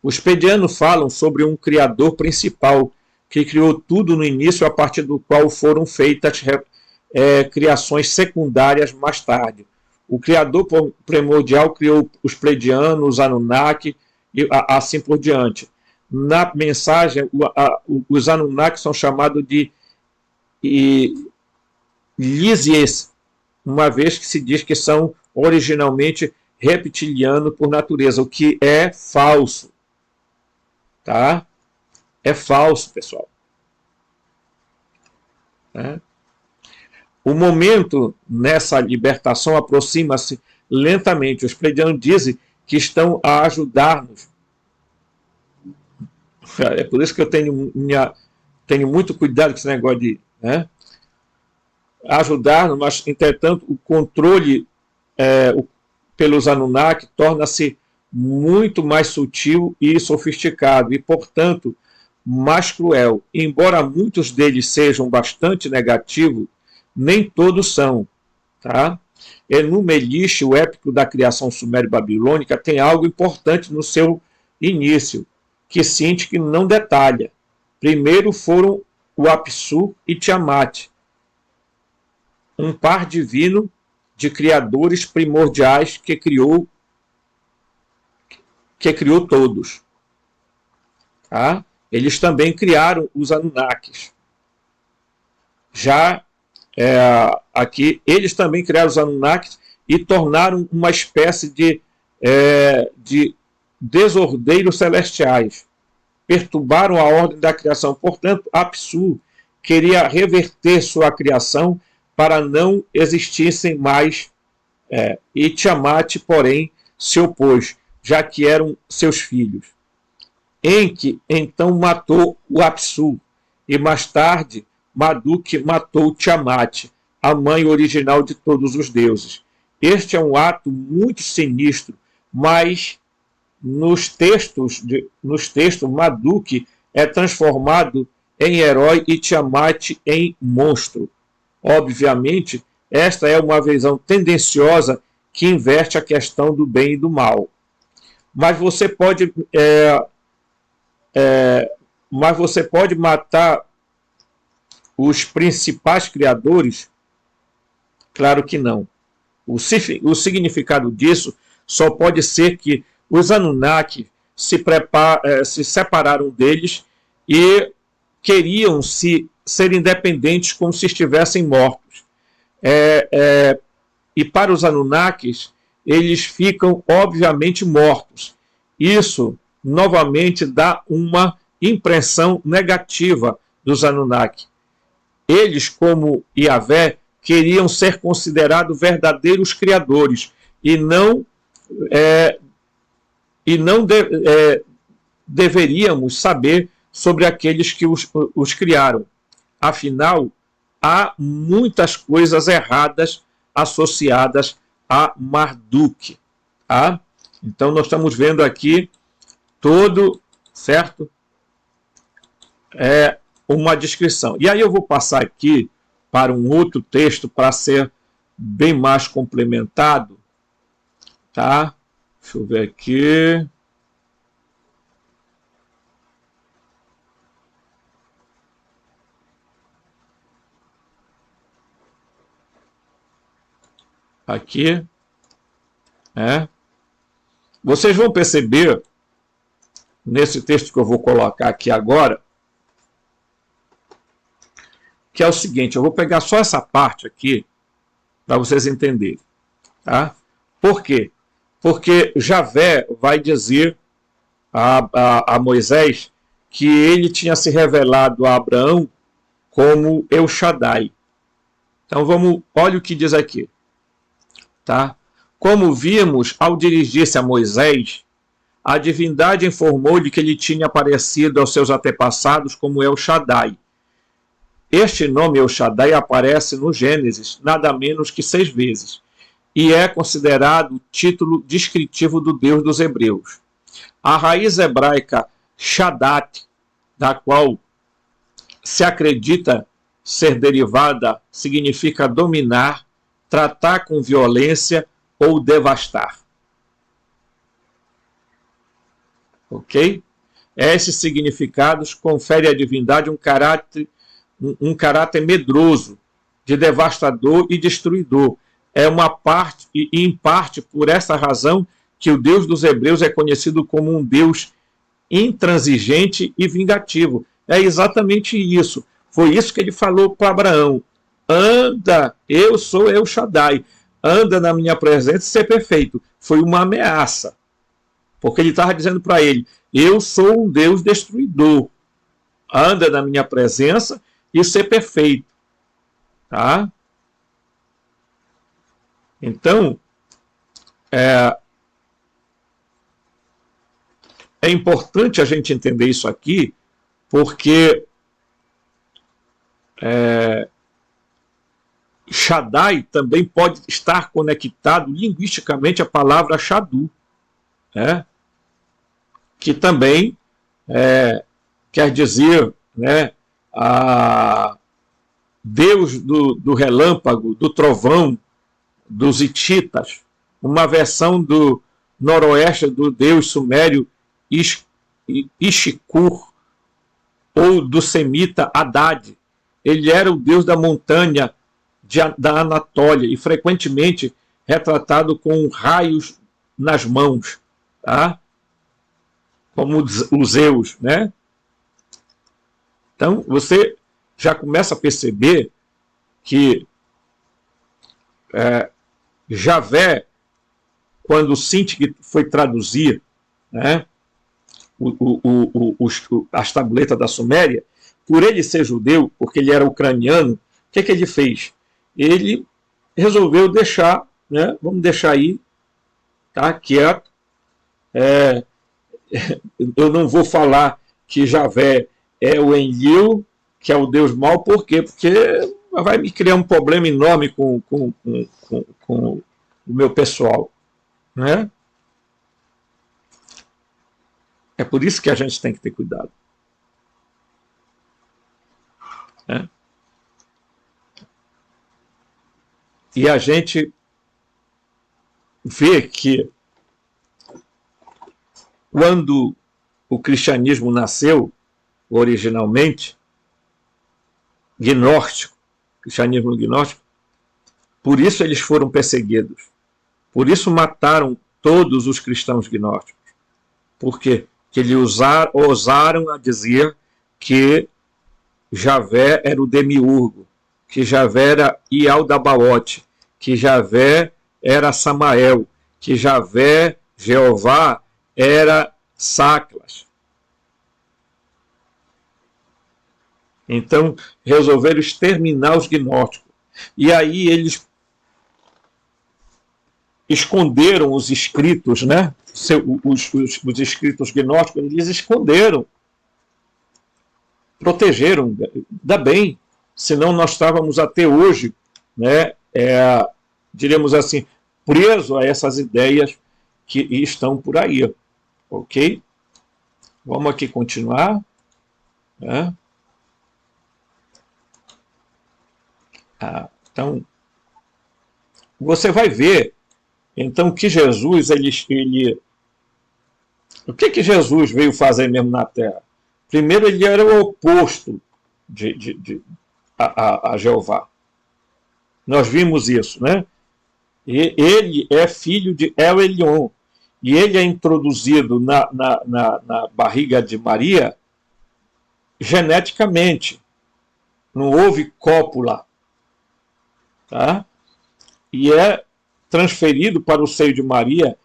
Os pleidianos falam sobre um criador principal que criou tudo no início, a partir do qual foram feitas criações secundárias mais tarde. O criador primordial criou os pleidianos, os Anunnaki e assim por diante. Na mensagem, os Anunnaki são chamados de Lísies, uma vez que se diz que são originalmente reptilianos por natureza, o que é falso. Tá? É falso, pessoal. O momento nessa libertação aproxima-se lentamente. Os pleidianos dizem que estão a ajudar-nos. É por isso que eu tenho muito cuidado com esse negócio de ajudar-nos, mas, entretanto, o controle pelos Anunnaki torna-se muito mais sutil e sofisticado e, portanto, mais cruel. Embora muitos deles sejam bastante negativos, nem todos são. Tá? Enuma-Elish, o épico da criação sumério-babilônica, tem algo importante no seu início, que Sintig não detalha. Primeiro foram o Apsu e Tiamat, um par divino de criadores primordiais que criou todos. Tá? Eles também criaram os Anunnakis. Já aqui, eles também criaram os Anunnakis e tornaram uma espécie de desordeiros celestiais. Perturbaram a ordem da criação. Portanto, Apsu queria reverter sua criação para não existissem mais. E Tiamat, porém, se opôs, já que eram seus filhos. Enki, então, matou o Apsu, e mais tarde, Marduk matou Tiamat, a mãe original de todos os deuses. Este é um ato muito sinistro, mas nos textos, Marduk é transformado em herói e Tiamat em monstro. Obviamente, esta é uma visão tendenciosa que inverte a questão do bem e do mal. Mas você pode, mas você pode matar os principais criadores? Claro que não. O significado disso só pode ser que os Anunnaki se separaram deles e queriam ser independentes como se estivessem mortos. E para os Anunnakis, eles ficam obviamente mortos. Isso, novamente, dá uma impressão negativa dos Anunnaki. Eles, como Yahvé, queriam ser considerados verdadeiros criadores e não deveríamos saber sobre aqueles que os criaram. Afinal, há muitas coisas erradas associadas a Marduk. Tá? Então, nós estamos vendo aqui todo, certo? Uma descrição. E aí eu vou passar aqui para um outro texto para ser bem mais complementado. Tá? Deixa eu ver aqui. Aqui. Vocês vão perceber, nesse texto que eu vou colocar aqui agora, que é o seguinte, eu vou pegar só essa parte aqui, para vocês entenderem. Tá? Por quê? Porque Javé vai dizer a Moisés que ele tinha se revelado a Abraão como El Shaddai. Então olha o que diz aqui. Tá? Como vimos, ao dirigir-se a Moisés, a divindade informou-lhe que ele tinha aparecido aos seus antepassados como El Shaddai. Este nome El Shaddai aparece no Gênesis nada menos que 6 vezes e é considerado o título descritivo do Deus dos Hebreus. A raiz hebraica Shaddai, da qual se acredita ser derivada, significa dominar, tratar com violência ou devastar. Ok? Esses significados conferem à divindade um caráter medroso, de devastador e destruidor. É uma parte, e em parte por essa razão, que o Deus dos Hebreus é conhecido como um Deus intransigente e vingativo. É exatamente isso. Foi isso que ele falou para Abraão. Anda, eu sou El Shaddai. Anda na minha presença e ser perfeito. Foi uma ameaça. Porque ele estava dizendo para ele, eu sou um Deus destruidor. Anda na minha presença e ser perfeito. Tá? Então, é importante a gente entender isso aqui, porque Shaddai também pode estar conectado linguisticamente à palavra Shadu, né? Que também quer dizer, né, Deus do relâmpago, do trovão, dos hititas, uma versão do noroeste do deus sumério Ishikur, ou do semita Haddad. Ele era o deus da montanha da Anatólia e frequentemente retratado com raios nas mãos, tá? Como os Zeus, né? Então você já começa a perceber que Javé, quando Sinti foi traduzir, né, as tabuletas da Suméria, por ele ser judeu, porque ele era ucraniano, o que ele fez? Ele resolveu deixar, né, vamos deixar aí, tá, quieto. Eu não vou falar que Javé é o Enlil, que é o Deus mau, por quê? Porque vai me criar um problema enorme com o meu pessoal, né? É por isso que a gente tem que ter cuidado. Né? E a gente vê que quando o cristianismo nasceu, originalmente, gnóstico, cristianismo gnóstico, por isso eles foram perseguidos. Por isso mataram todos os cristãos gnósticos. Por quê? Porque eles ousaram a dizer que Javé era o demiurgo, que Javé era Ialdabaote, que Javé era Samael, que Javé, Jeová, era Saclas. Então, resolveram exterminar os gnósticos. E aí eles esconderam os escritos, né? Os escritos gnósticos, eles esconderam, protegeram, ainda bem, senão nós estávamos até hoje, né, diríamos assim, presos a essas ideias que estão por aí, ok? Vamos aqui continuar, né? Então, você vai ver, então, que Jesus, o que Jesus veio fazer mesmo na Terra? Primeiro, ele era o oposto a Jeová. Nós vimos isso, né? E ele é filho de El Elyon, e ele é introduzido na barriga de Maria geneticamente. Não houve cópula, tá? E é transferido para o seio de Maria,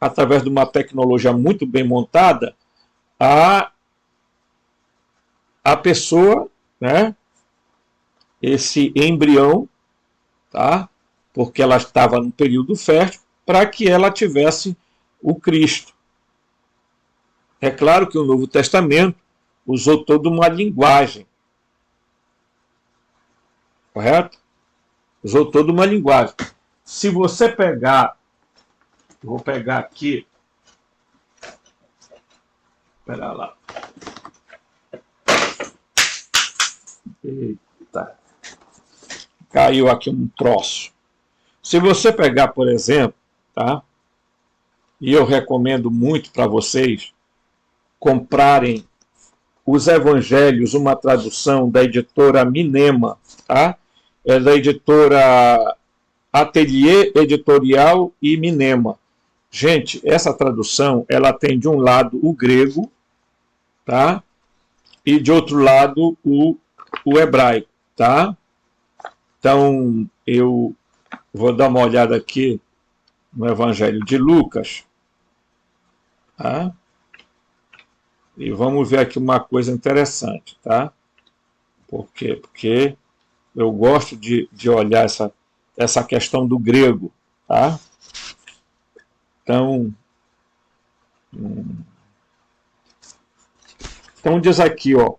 através de uma tecnologia muito bem montada, a pessoa, né, esse embrião, tá? Porque ela estava no período fértil, para que ela tivesse o Cristo. É claro que o Novo Testamento usou toda uma linguagem, correto? Usou toda uma linguagem. Se você pegar, vou pegar aqui, espera lá. Eita, caiu aqui um troço. Se você pegar, por exemplo, tá? E eu recomendo muito para vocês comprarem os Evangelhos, uma tradução da editora Minema, tá? É da editora Atelier Editorial e Minema. Gente, essa tradução, ela tem de um lado o grego, tá? E de outro lado o hebraico, tá? Então, eu vou dar uma olhada aqui no Evangelho de Lucas, tá? E vamos ver aqui uma coisa interessante, tá? Por quê? Porque eu gosto de olhar essa questão do grego, tá? Então diz aqui, ó,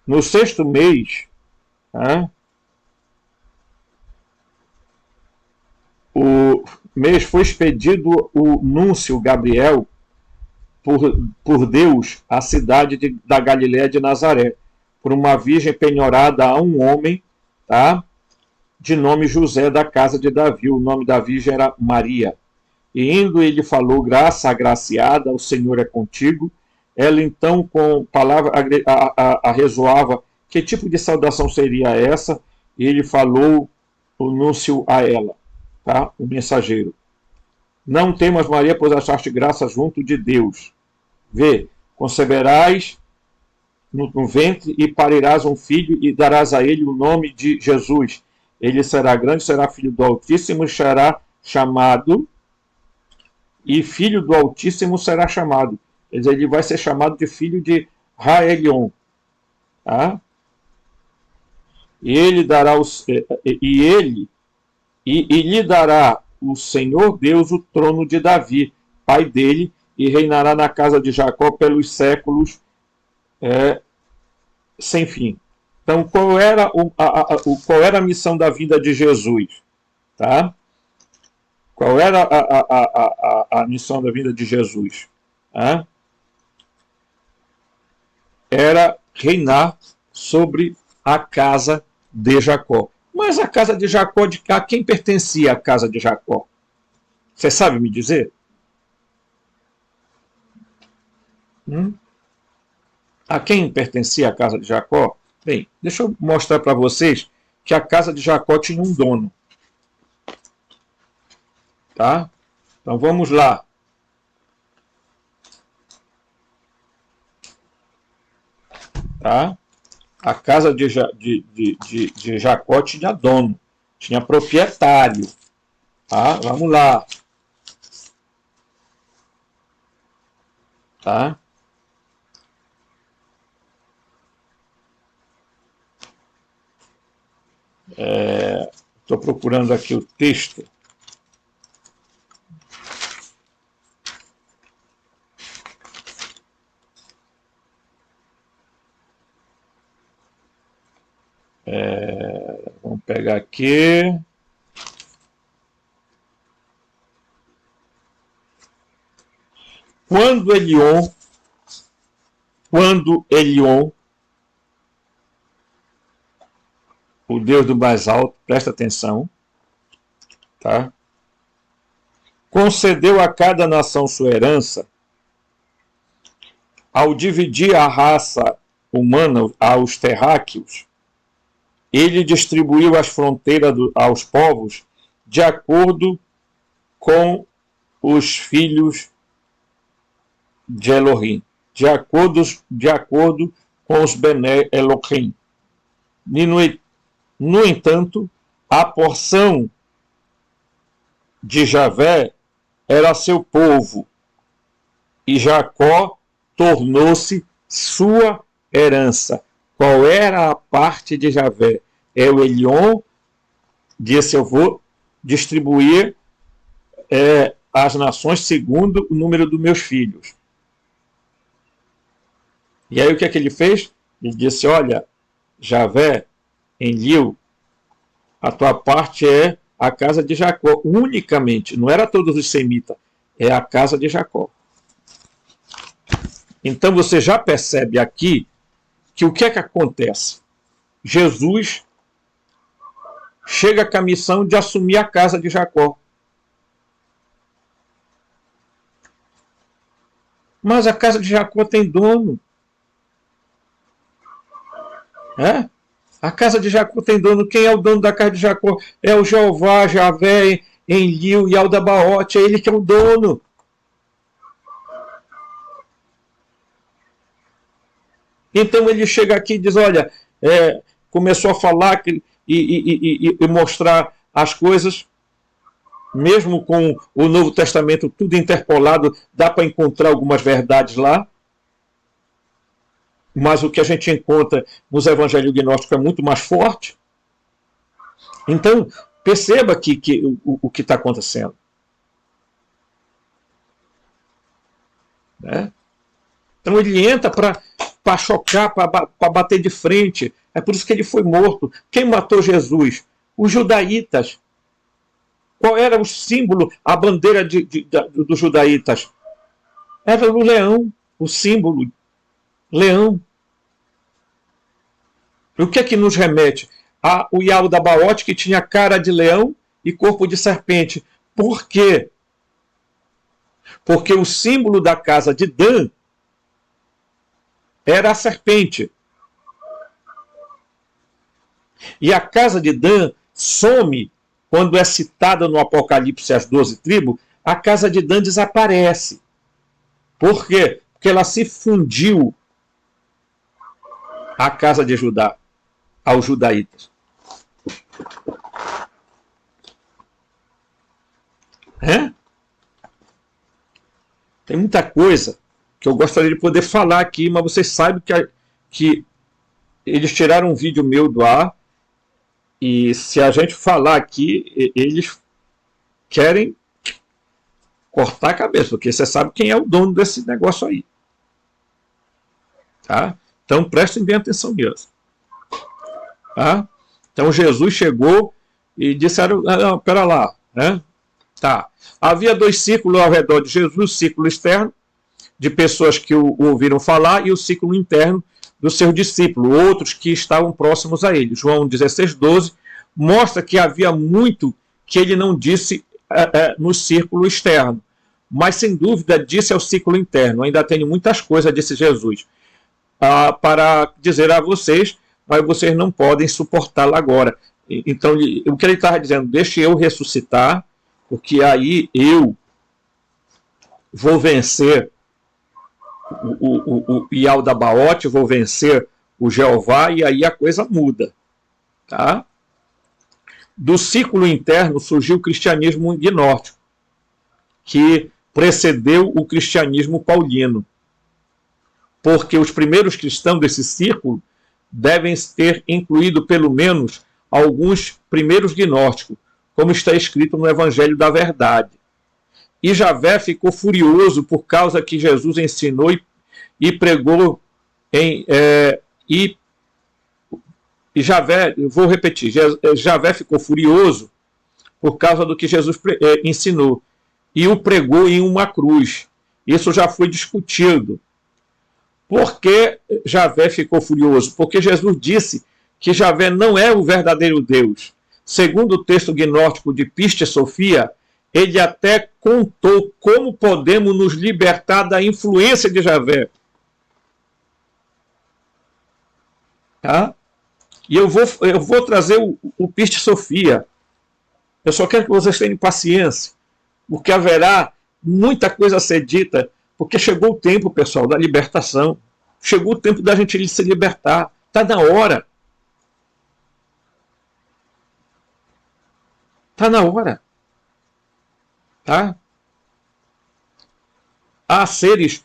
no 6º mês, tá? O mês foi expedido o núncio Gabriel por Deus à cidade da Galiléia de Nazaré, por uma virgem penhorada a um homem, tá? De nome José, da casa de Davi. O nome da virgem era Maria. E indo ele falou, graça agraciada, o Senhor é contigo. Ela então com palavra arrezoava que tipo de saudação seria essa, e ele falou o núncio a ela, tá? O mensageiro. Não temas, Maria, pois achaste graça junto de Deus. Vê, conceberás no ventre e parirás um filho e darás a ele o nome de Jesus. Ele será grande, será filho do Altíssimo, será chamado, e filho do Altíssimo será chamado. Quer dizer, ele vai ser chamado de filho de Raelion. Tá? E ele dará e lhe dará o Senhor Deus o trono de Davi, pai dele, e reinará na casa de Jacó pelos séculos sem fim. Então, qual era a missão da vinda de Jesus? Tá? Qual era a missão da vinda de Jesus? Tá? Era reinar sobre a casa de Jacó. Mas a casa de Jacó, a quem pertencia a casa de Jacó? Você sabe me dizer? A quem pertencia a casa de Jacó? Bem, deixa eu mostrar para vocês que a casa de Jacó tinha um dono. Tá? Então vamos lá. Tá? A casa de Jacó tinha dono, tinha proprietário. Tá? Vamos lá. Tá? Estou procurando aqui o texto. Vamos pegar aqui. Quando Elion, o Deus do mais alto, presta atenção, tá? Concedeu a cada nação sua herança, ao dividir a raça humana aos terráqueos, ele distribuiu as fronteiras aos povos de acordo com os filhos de Elohim, de acordo com os Bené Elohim. No entanto, a porção de Javé era seu povo, e Jacó tornou-se sua herança. Qual era a parte de Javé? O Elion disse: eu vou distribuir as nações segundo o número dos meus filhos. E aí o que é que ele fez? Ele disse: olha, Javé, Enlil, a tua parte é a casa de Jacó, unicamente, não era todos os semitas, é a casa de Jacó. Então você já percebe aqui que o que é que acontece? Jesus chega com a missão de assumir a casa de Jacó. Mas a casa de Jacó tem dono. A casa de Jacó tem dono. Quem é o dono da casa de Jacó? É o Jeová, Javé, Enlil e Aldabaote. É ele que é o dono. Então ele chega aqui e diz: olha, começou a falar e mostrar as coisas, mesmo com o Novo Testamento tudo interpolado, dá para encontrar algumas verdades lá, mas o que a gente encontra nos evangelhos gnósticos é muito mais forte. Então, perceba o que está acontecendo. Então ele entra para chocar, para bater de frente. É por isso que ele foi morto. Quem matou Jesus? Os judaítas. Qual era o símbolo, a bandeira dos judaítas? Era o leão, o símbolo. Leão. O que é que nos remete? O Yaldabaote, que tinha cara de leão e corpo de serpente. Por quê? Porque o símbolo da casa de Dan era a serpente. E a casa de Dan some, quando é citada no Apocalipse as 12 tribos, a casa de Dan desaparece. Por quê? Porque ela se fundiu à casa de Judá, aos judaítas. Tem muita coisa que eu gostaria de poder falar aqui, mas vocês sabem que eles tiraram um vídeo meu do ar, e se a gente falar aqui, eles querem cortar a cabeça, porque você sabe quem é o dono desse negócio aí. Tá? Então prestem bem atenção nisso. Tá? Então Jesus chegou e disseram: não, pera lá. Tá. Havia 2 círculos ao redor de Jesus: o círculo externo, de pessoas que o ouviram falar, e o círculo interno dos seus discípulos, outros que estavam próximos a ele. João 16:12 mostra que havia muito que ele não disse no círculo externo, mas sem dúvida disse ao círculo interno. Ainda tenho muitas coisas, disse Jesus, para dizer a vocês, mas vocês não podem suportá-la agora. Então, o que ele estava dizendo, deixe eu ressuscitar, porque aí eu vou vencer o Yaldabaoth, vou vencer o Jeová, e aí a coisa muda. Tá? Do círculo interno surgiu o cristianismo gnóstico, que precedeu o cristianismo paulino. Porque os primeiros cristãos desse círculo devem ter incluído pelo menos alguns primeiros gnósticos, como está escrito no Evangelho da Verdade. E Javé ficou furioso por causa que Jesus ensinou e pregou e Javé, vou repetir, Javé ficou furioso por causa do que Jesus ensinou e o pregou em uma cruz. Isso já foi discutido. Por que Javé ficou furioso? Porque Jesus disse que Javé não é o verdadeiro Deus. Segundo o texto gnóstico de Piste Sofia, ele até contou como podemos nos libertar da influência de Javé. Tá? E eu vou trazer o Piste Sofia. Eu só quero que vocês tenham paciência, porque haverá muita coisa a ser dita, porque chegou o tempo, pessoal, da libertação. Chegou o tempo da gente se libertar. Está na hora. Está na hora. Tá? Há seres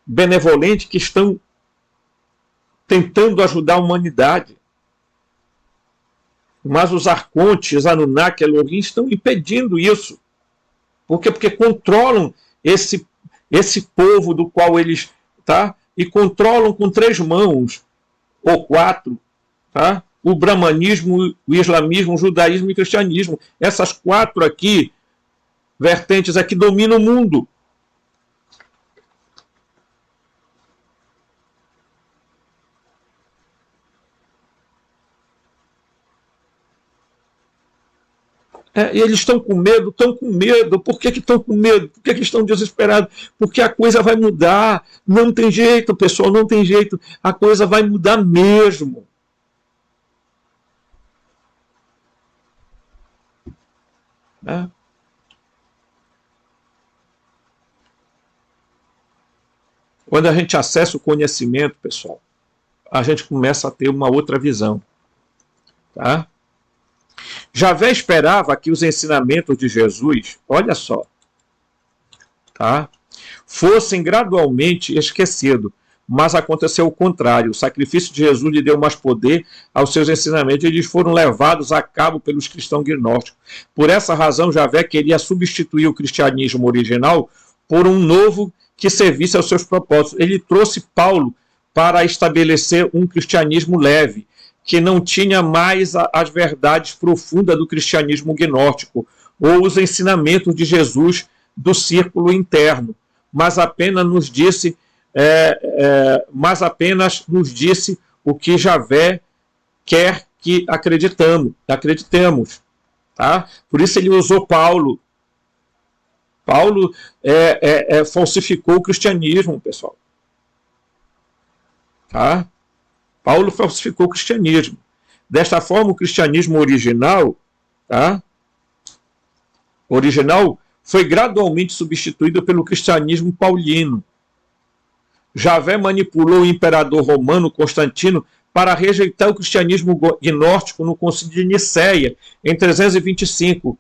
benevolentes que estão tentando ajudar a humanidade. Mas os arcontes, os Anunnaki, Elohim estão impedindo isso. Por quê? Porque controlam esse povo do qual eles... Tá? E controlam com 3 mãos, ou 4, tá? O brahmanismo, o islamismo, o judaísmo e o cristianismo. Essas 4 aqui, vertentes aqui, dominam o mundo. E eles estão com medo, estão com medo. Por que estão com medo? Por que estão desesperados? Porque a coisa vai mudar. Não tem jeito, pessoal, não tem jeito. A coisa vai mudar mesmo. É. Quando a gente acessa o conhecimento, pessoal, a gente começa a ter uma outra visão. Tá? Javé esperava que os ensinamentos de Jesus, olha só, tá, fossem gradualmente esquecidos, mas aconteceu o contrário. O sacrifício de Jesus lhe deu mais poder aos seus ensinamentos e eles foram levados a cabo pelos cristãos gnósticos. Por essa razão, Javé queria substituir o cristianismo original por um novo que servisse aos seus propósitos. Ele trouxe Paulo para estabelecer um cristianismo leve, que não tinha mais as verdades profundas do cristianismo gnóstico, ou os ensinamentos de Jesus do círculo interno, mas apenas nos disse, o que Javé quer que acreditemos. Tá? Por isso ele usou Paulo. Paulo falsificou o cristianismo, pessoal. Tá? Paulo falsificou o cristianismo. Desta forma, o cristianismo original, tá? Foi gradualmente substituído pelo cristianismo paulino. Javé manipulou o imperador romano Constantino para rejeitar o cristianismo gnóstico no concílio de Nicéia, em 325.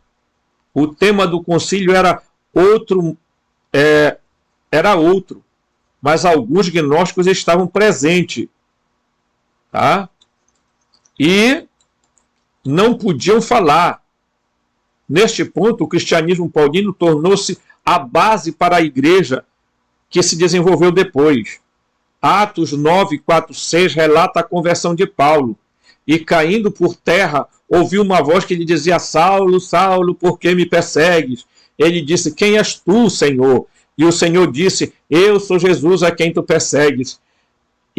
O tema do concílio era outro, mas alguns gnósticos estavam presentes. Tá? E não podiam falar. Neste ponto, o cristianismo paulino tornou-se a base para a igreja que se desenvolveu depois. Atos 9, 4, 6 relata a conversão de Paulo. E caindo por terra, ouviu uma voz que lhe dizia: Saulo, Saulo, por que me persegues? Ele disse: quem és tu, Senhor? E o Senhor disse: eu sou Jesus a quem tu persegues.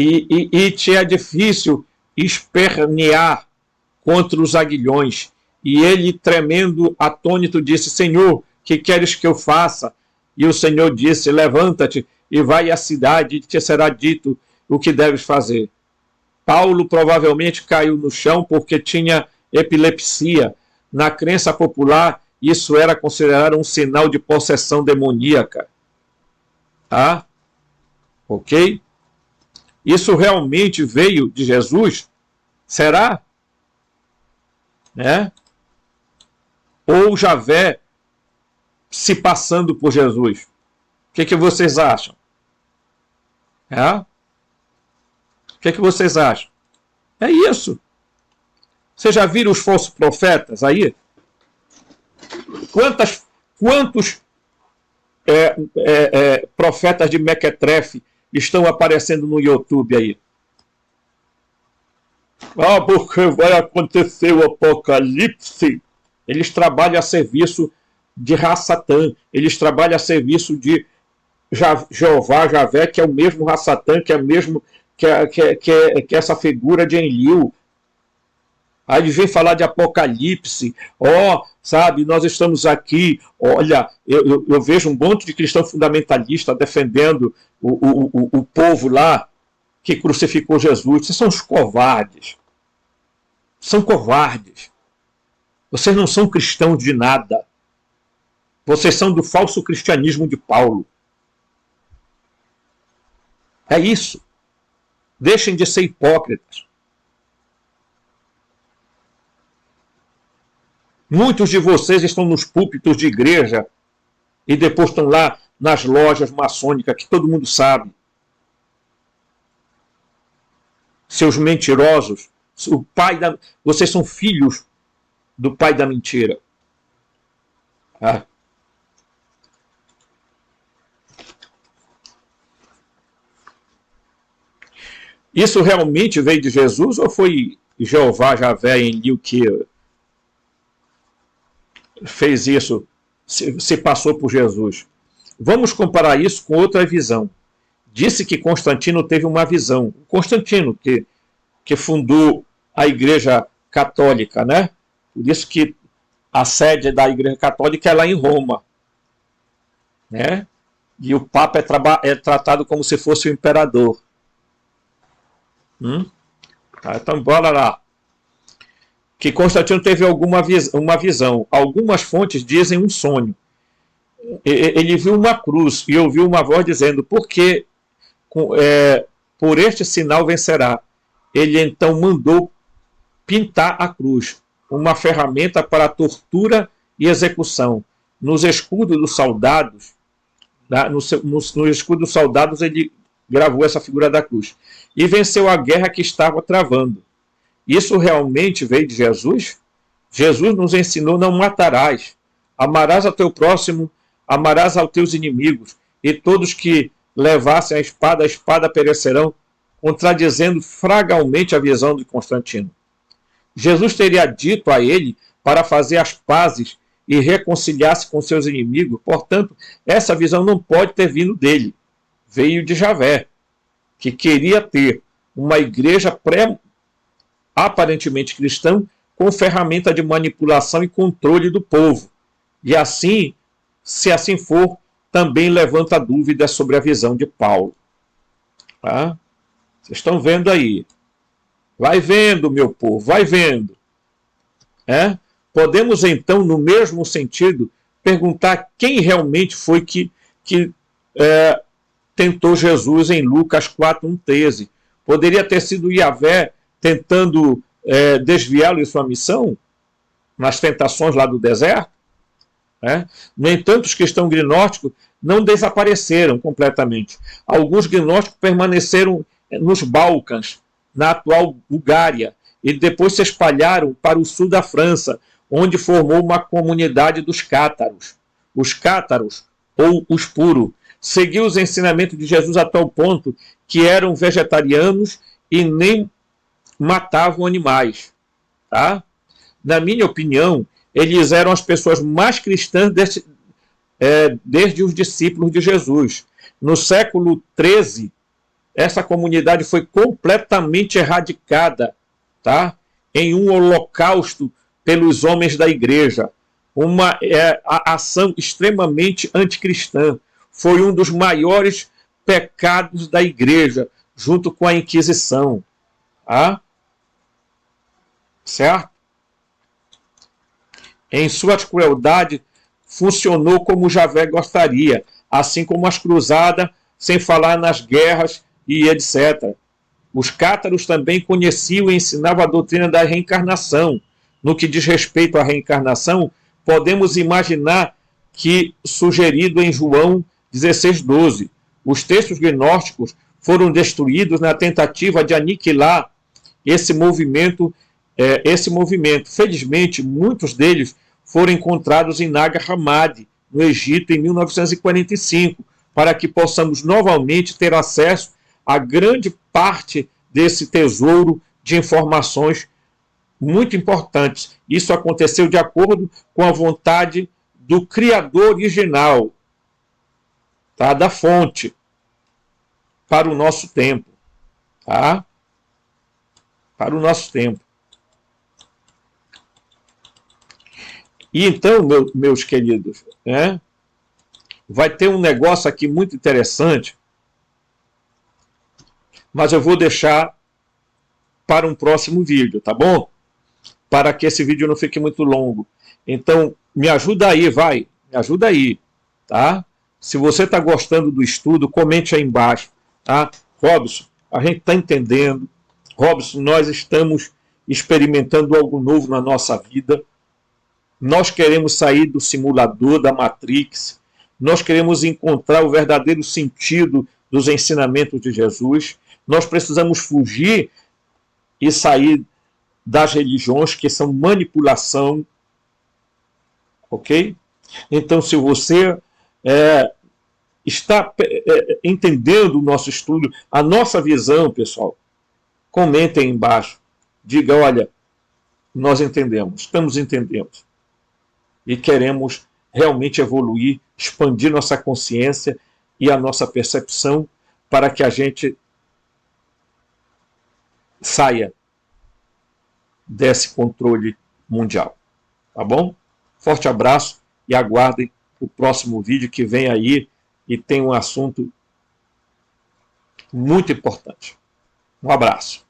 e te é difícil espernear contra os aguilhões. E ele, tremendo, atônito, disse: Senhor, que queres que eu faça? E o Senhor disse: levanta-te e vai à cidade, e te será dito o que deves fazer. Paulo provavelmente caiu no chão porque tinha epilepsia. Na crença popular, isso era considerado um sinal de possessão demoníaca. Tá? Ok? Isso realmente veio de Jesus? Será? Né? Ou Javé se passando por Jesus? O que vocês acham? É? O que vocês acham? É isso. Vocês já viram os falsos profetas aí? Quantos profetas de Mequetrefe estão aparecendo no YouTube aí? Ah, porque vai acontecer o apocalipse. Eles trabalham a serviço de Ra-Satã. Eles trabalham a serviço de Jeová, Javé, que é o mesmo Ra-Satã, que é o mesmo que essa figura de Enlil. Aí ele vem falar de apocalipse. Sabe, nós estamos aqui. Olha, eu vejo um monte de cristão fundamentalista defendendo o povo lá que crucificou Jesus. Vocês são os covardes. São covardes. Vocês não são cristãos de nada. Vocês são do falso cristianismo de Paulo. É isso. Deixem de ser hipócritas. Muitos de vocês estão nos púlpitos de igreja e depois estão lá nas lojas maçônicas, que todo mundo sabe. Seus mentirosos. Vocês são filhos do pai da mentira. Ah. Isso realmente veio de Jesus ou foi Jeová, Javé, Enlil que fez isso, se passou por Jesus? Vamos comparar isso com outra visão. Disse que Constantino teve uma visão. Constantino, que fundou a Igreja Católica, né? Por isso que a sede da Igreja Católica é lá em Roma, né? E o Papa é tratado como se fosse o imperador. Então, bora lá. Que Constantino teve uma visão. Algumas fontes dizem um sonho. Ele viu uma cruz e ouviu uma voz dizendo: porque por este sinal vencerá. Ele então mandou pintar a cruz, uma ferramenta para tortura e execução. Nos escudos dos soldados, no escudo dos soldados, ele gravou essa figura da cruz. E venceu a guerra que estava travando. Isso realmente veio de Jesus? Jesus nos ensinou: não matarás. Amarás ao teu próximo, amarás aos teus inimigos. E todos que levassem a espada perecerão, contradizendo fragalmente a visão de Constantino. Jesus teria dito a ele para fazer as pazes e reconciliar-se com seus inimigos. Portanto, essa visão não pode ter vindo dele. Veio de Javé, que queria ter uma igreja aparentemente cristã com ferramenta de manipulação e controle do povo. E assim, se assim for, também levanta dúvidas sobre a visão de Paulo. Tá? Vocês estão vendo aí. Vai vendo, meu povo, vai vendo. Podemos então, no mesmo sentido, perguntar quem realmente foi que tentou Jesus em Lucas 4:13. Poderia ter sido Javé tentando desviá-lo de sua missão nas tentações lá do deserto? No entanto, os cristãos gnósticos não desapareceram completamente. Alguns gnósticos permaneceram nos Balcãs, na atual Bulgária, e depois se espalharam para o sul da França, onde formou uma comunidade dos cátaros. Os cátaros, ou os puros, seguiu os ensinamentos de Jesus a tal ponto que eram vegetarianos e nem matavam animais. Tá? Na minha opinião, eles eram as pessoas mais cristãs desde os discípulos de Jesus. No século XIII, essa comunidade foi completamente erradicada, tá? Em um holocausto pelos homens da igreja. Uma ação extremamente anticristã. Foi um dos maiores pecados da igreja, junto com a Inquisição. Tá? Certo? Em sua crueldade, funcionou como Javé gostaria, assim como as cruzadas, sem falar nas guerras e etc. Os cátaros também conheciam e ensinavam a doutrina da reencarnação. No que diz respeito à reencarnação, podemos imaginar que, sugerido em João 16:12, os textos gnósticos foram destruídos na tentativa de aniquilar esse movimento. Felizmente, muitos deles foram encontrados em Nag Hammadi, no Egito, em 1945, para que possamos novamente ter acesso a grande parte desse tesouro de informações muito importantes. Isso aconteceu de acordo com a vontade do criador original, tá? Da fonte, para o nosso tempo. Tá? Para o nosso tempo. E então, meus queridos, né, vai ter um negócio aqui muito interessante, mas eu vou deixar para um próximo vídeo, tá bom? Para que esse vídeo não fique muito longo. Então, me ajuda aí, vai. Me ajuda aí, tá? Se você está gostando do estudo, comente aí embaixo, tá? Robson, a gente está entendendo. Robson, nós estamos experimentando algo novo na nossa vida. Nós queremos sair do simulador, da Matrix. Nós queremos encontrar o verdadeiro sentido dos ensinamentos de Jesus. Nós precisamos fugir e sair das religiões que são manipulação. Ok? Então, se você está entendendo o nosso estudo, a nossa visão, pessoal, comentem aí embaixo. Diga, olha, nós entendemos, estamos entendendo. E queremos realmente evoluir, expandir nossa consciência e a nossa percepção para que a gente saia desse controle mundial. Tá bom? Forte abraço e aguardem o próximo vídeo que vem aí e tem um assunto muito importante. Um abraço.